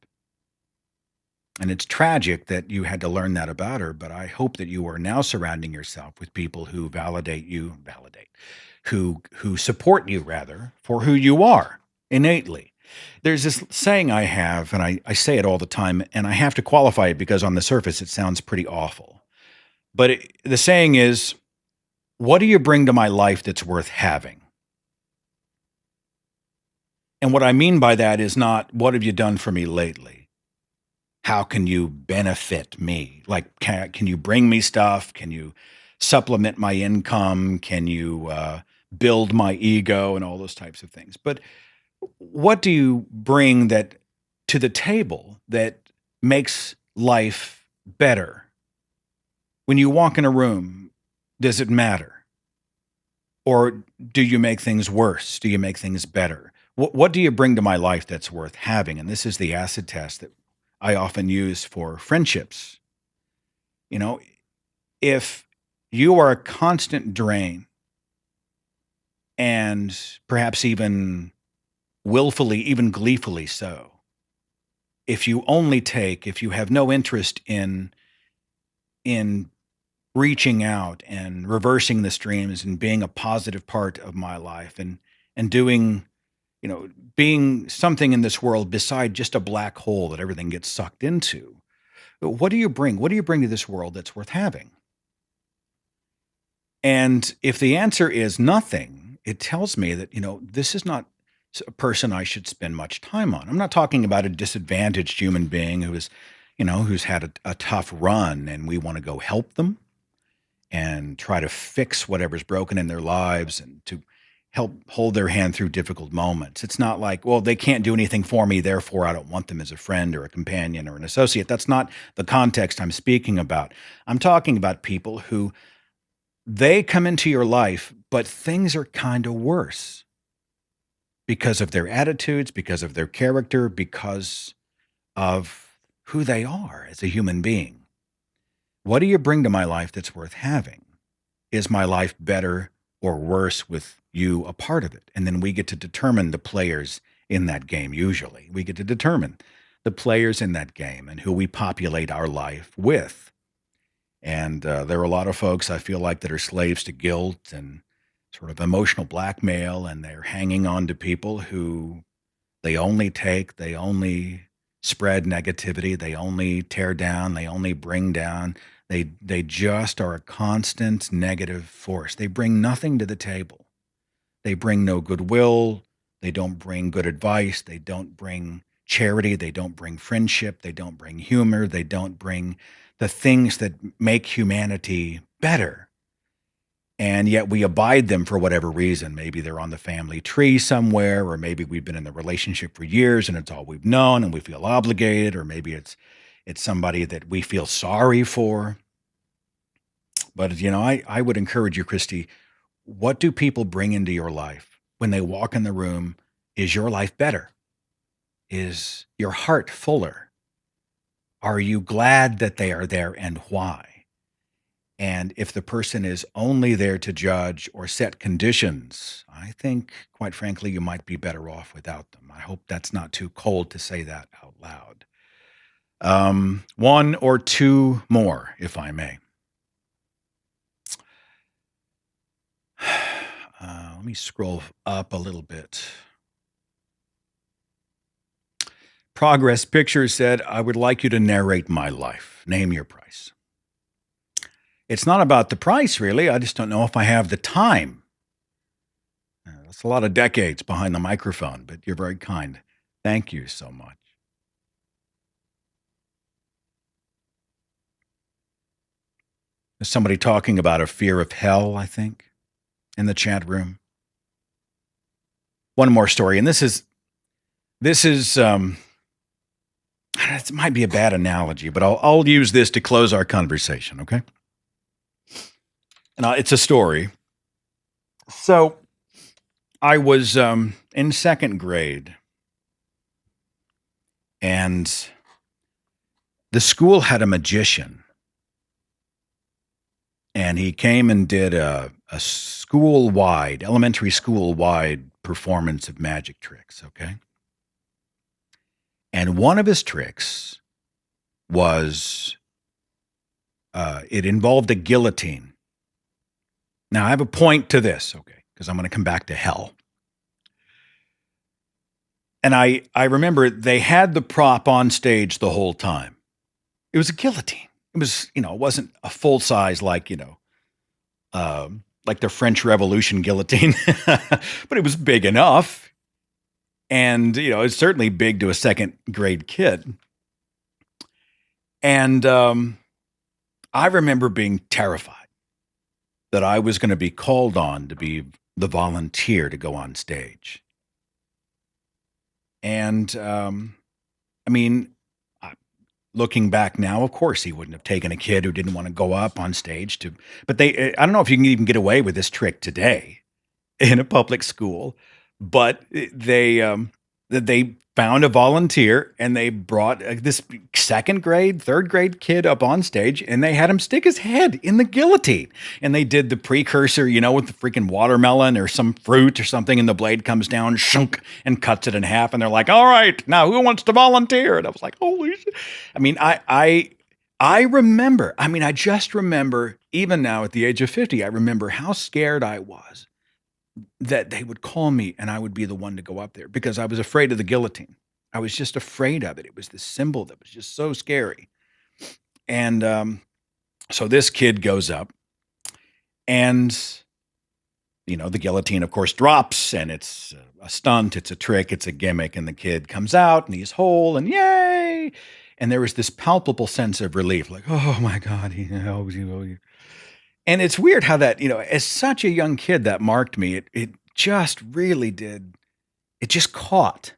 And it's tragic that you had to learn that about her, but I hope that you are now surrounding yourself with people who who support you rather for who you are innately. There's this saying I have, and I say it all the time, and I have to qualify it because on the surface it sounds pretty awful. But the saying is, what do you bring to my life that's worth having? And what I mean by that is not, what have you done for me lately? How can you benefit me? Like, can you bring me stuff? Can you supplement my income? Can you build my ego and all those types of things? But what do you bring that to the table that makes life better? When you walk in a room, does it matter? Or do you make things worse? Do you make things better? What do you bring to my life that's worth having? And this is the acid test that I often use for friendships. You know, if you are a constant drain and perhaps even willfully, even gleefully so, if you have no interest in reaching out and reversing the streams and being a positive part of my life and doing, being something in this world beside just a black hole that everything gets sucked into. What do you bring? What do you bring to this world that's worth having? And if the answer is nothing, it tells me that, this is not a person I should spend much time on. I'm not talking about a disadvantaged human being who's had a tough run and we want to go help them and try to fix whatever's broken in their lives and to help hold their hand through difficult moments. It's not like, well, they can't do anything for me, therefore I don't want them as a friend or a companion or an associate. That's not the context I'm speaking about. I'm talking about people who they come into your life, but things are kind of worse because of their attitudes, because of their character, because of who they are as a human being. What do you bring to my life that's worth having? Is my life better or worse with you a part of it? And then we get to determine the players in that game. Usually we get to determine the players in that game and who we populate our life with. And there are a lot of folks I feel like that are slaves to guilt and sort of emotional blackmail, and they're hanging on to people who they only spread negativity, they only tear down, they only bring down. They just are a constant negative force. They bring nothing to the table. They bring no goodwill. They don't bring good advice. They don't bring charity. They don't bring friendship. They don't bring humor. They don't bring the things that make humanity better. And yet we abide them for whatever reason. Maybe they're on the family tree somewhere, or maybe we've been in the relationship for years and it's all we've known and we feel obligated, or maybe it's somebody that we feel sorry for. But, I would encourage you, Christy, what do people bring into your life when they walk in the room? Is your life better? Is your heart fuller? Are you glad that they are there, and why? And if the person is only there to judge or set conditions, I think, quite frankly, you might be better off without them. I hope that's not too cold to say that out loud. One or two more, if I may. Let me scroll up a little bit. Progress Picture said, I would like you to narrate my life. Name your price. It's not about the price, really. I just don't know if I have the time. That's a lot of decades behind the microphone, but you're very kind. Thank you so much. There's somebody talking about a fear of hell, I think, in the chat room. One more story, and this is it might be a bad analogy, but I'll use this to close our conversation, okay? And it's a story. So I was in second grade, and the school had a magician, and he came and did a elementary school-wide performance of magic tricks, okay? And one of his tricks was, it involved a guillotine. Now, I have a point to this, okay, because I'm going to come back to hell. And I remember they had the prop on stage the whole time. It was a guillotine. It was, it wasn't a full size like the French Revolution guillotine, but it was big enough. And, it's certainly big to a second grade kid. And I remember being terrified that I was going to be called on to be the volunteer to go on stage. And, looking back now, of course, he wouldn't have taken a kid who didn't want to go up on stage but I don't know if you can even get away with this trick today in a public school, but they found a volunteer and they brought this second grade, third grade kid up on stage and they had him stick his head in the guillotine. And they did the precursor, with the freaking watermelon or some fruit or something, and the blade comes down, shunk, and cuts it in half. And they're like, all right, now who wants to volunteer? And I was like, holy shit. I remember, I just remember, even now at the age of 50, I remember how scared I was that they would call me and I would be the one to go up there because I was afraid of the guillotine. I was just afraid of it. It was the symbol that was just so scary. And so this kid goes up and, the guillotine, of course, drops and it's a stunt, it's a trick, it's a gimmick. And the kid comes out and he's whole and yay. And there was this palpable sense of relief, like, oh my God, he knows you. And it's weird how that, as such a young kid, that marked me. It just really did. It just caught.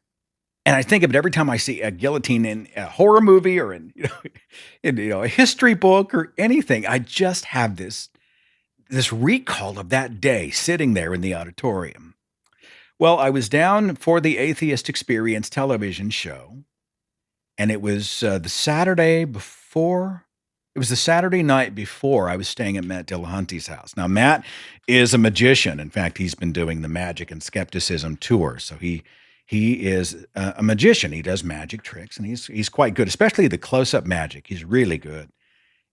And I think of it every time I see a guillotine in a horror movie or in a history book or anything. I just have this recall of that day sitting there in the auditorium. Well, I was down for the Atheist Experience television show, and it was the Saturday before. It was the Saturday night before I was staying at Matt Dillahunty's house. Now, Matt is a magician. In fact, he's been doing the Magic and Skepticism tour. So he is a magician. He does magic tricks, and he's quite good, especially the close-up magic. He's really good.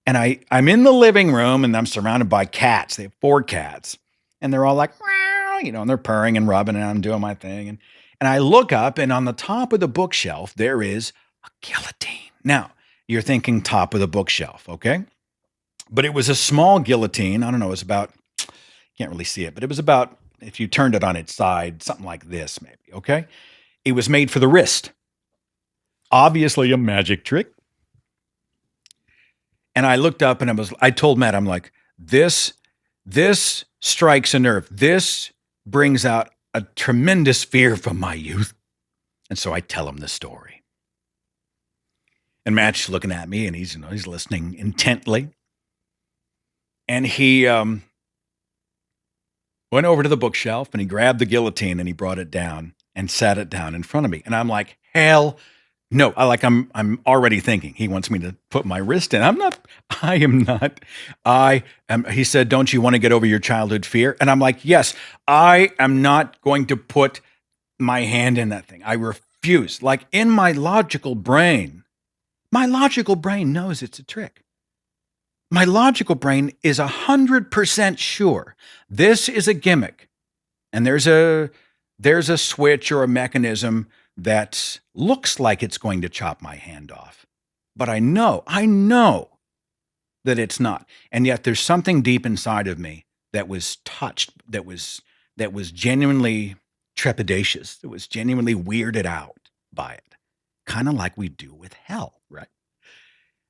And I'm in the living room, and I'm surrounded by cats. They have 4 cats, and they're all like, meow, and they're purring and rubbing, and I'm doing my thing. And I look up, and on the top of the bookshelf, there is a guillotine. Now, you're thinking top of the bookshelf, okay? But it was a small guillotine. I don't know, it was about, can't really see it, but it was about, if you turned it on its side, something like this maybe, okay? It was made for the wrist. Obviously a magic trick. And I looked up and I told Matt, I'm like, this strikes a nerve. This brings out a tremendous fear from my youth. And so I tell him the story. And Matt's looking at me and he's listening intently. And he went over to the bookshelf and he grabbed the guillotine and he brought it down and sat it down in front of me. And I'm like, hell no. I'm already thinking he wants me to put my wrist in. I am not. He said, don't you want to get over your childhood fear? And I'm like, yes, I am not going to put my hand in that thing. I refuse. Like in my logical brain, My logical brain knows it's a trick. My logical brain is 100% sure this is a gimmick, and there's a switch or a mechanism that looks like it's going to chop my hand off. But I know that it's not. And yet there's something deep inside of me that was touched, that was genuinely trepidatious, that was genuinely weirded out by it. Kind of like we do with hell, right?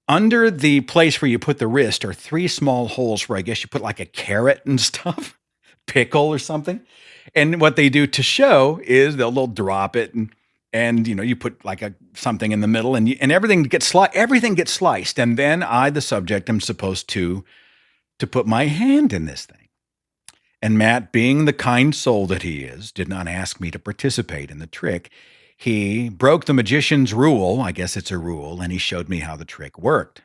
Under the place where you put the wrist are 3 small holes where I guess you put like a carrot and stuff, pickle or something. And what they do to show is they'll drop it and you put like something in the middle and everything gets sliced. And then I, the subject, am supposed to put my hand in this thing. And Matt, being the kind soul that he is, did not ask me to participate in the trick. He broke the magician's rule, I guess it's a rule, and he showed me how the trick worked.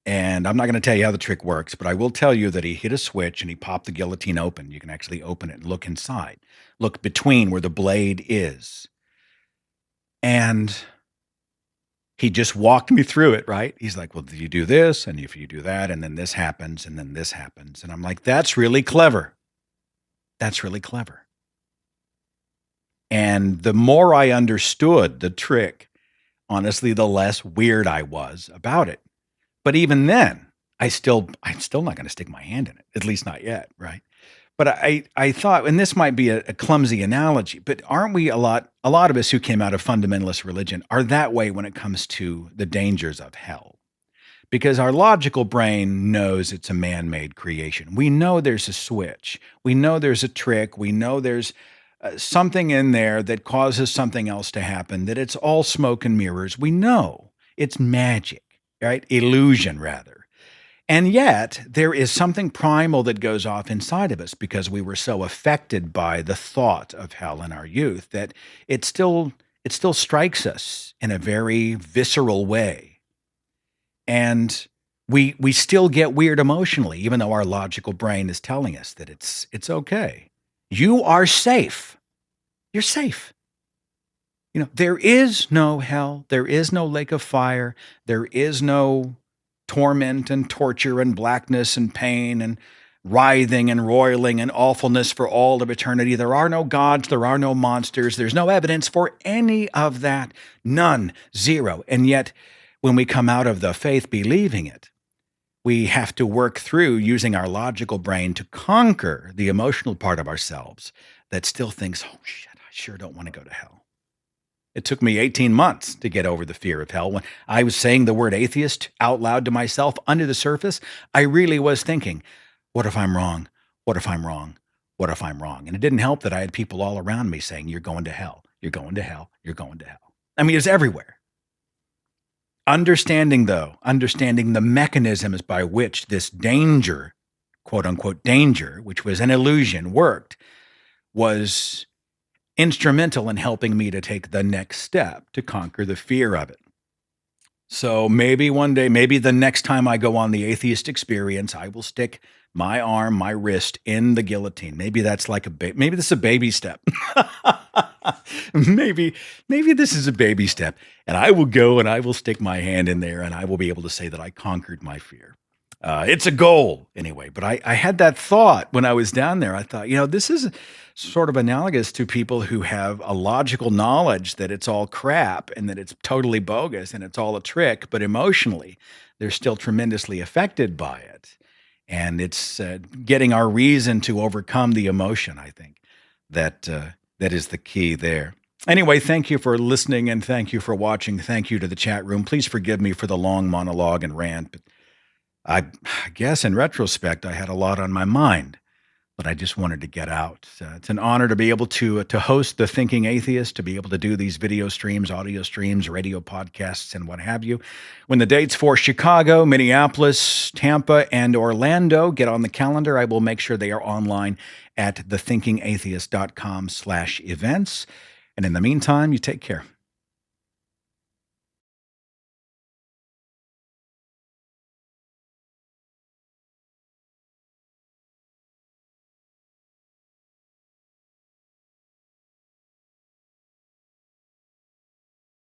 And I'm not going to tell you how the trick works, but I will tell you that he hit a switch and he popped the guillotine open. You can actually open it and look inside. Look between where the blade is. And he just walked me through it, right? He's like, well, you do this, and if you do that, and then this happens, and then this happens. And I'm like, that's really clever. That's really clever. And the more I understood the trick, honestly, the less weird I was about it. But even then, I'm still not going to stick my hand in it, at least not yet, right? But I thought, and this might be a clumsy analogy, but aren't we a lot of us who came out of fundamentalist religion are that way when it comes to the dangers of hell? Because our logical brain knows it's a man-made creation. We know there's a switch. We know there's a trick. We know there's something in there that causes something else to happen, that it's all smoke and mirrors. We know it's magic, right? Illusion, rather. And yet, there is something primal that goes off inside of us because we were so affected by the thought of hell in our youth that it still strikes us in a very visceral way. And we still get weird emotionally, even though our logical brain is telling us that it's okay. You are safe. You're safe. There is no hell. There is no lake of fire. There is no torment and torture and blackness and pain and writhing and roiling and awfulness for all of eternity. There are no gods. There are no monsters. There's no evidence for any of that. None. Zero. And yet, when we come out of the faith believing it, we have to work through using our logical brain to conquer the emotional part of ourselves that still thinks, oh shit, I sure don't want to go to hell. It took me 18 months to get over the fear of hell. When I was saying the word atheist out loud to myself under the surface, I really was thinking, what if I'm wrong? What if I'm wrong? What if I'm wrong? And it didn't help that I had people all around me saying, you're going to hell. You're going to hell. You're going to hell. I mean, it's everywhere. Understanding the mechanisms by which this danger, quote unquote danger, which was an illusion, worked, was instrumental in helping me to take the next step to conquer the fear of it. So maybe one day, maybe the next time I go on the atheist experience, I will stick my arm, my wrist in the guillotine. Maybe that's like maybe this is a baby step. maybe this is a baby step, and I will go and I will stick my hand in there and I will be able to say that I conquered my fear. It's a goal anyway, but I had that thought when I was down there. I thought, this is sort of analogous to people who have a logical knowledge that it's all crap and that it's totally bogus and it's all a trick, but emotionally, they're still tremendously affected by it. And it's getting our reason to overcome the emotion, I think, that is the key there. Anyway, thank you for listening and thank you for watching. Thank you to the chat room. Please forgive me for the long monologue and rant, but I guess in retrospect, I had a lot on my mind, but I just wanted to get out. It's an honor to be able to host The Thinking Atheist, to be able to do these video streams, audio streams, radio podcasts, and what have you. When the dates for Chicago, Minneapolis, Tampa, and Orlando get on the calendar, I will make sure they are online at thethinkingatheist.com/events. And in the meantime, you take care.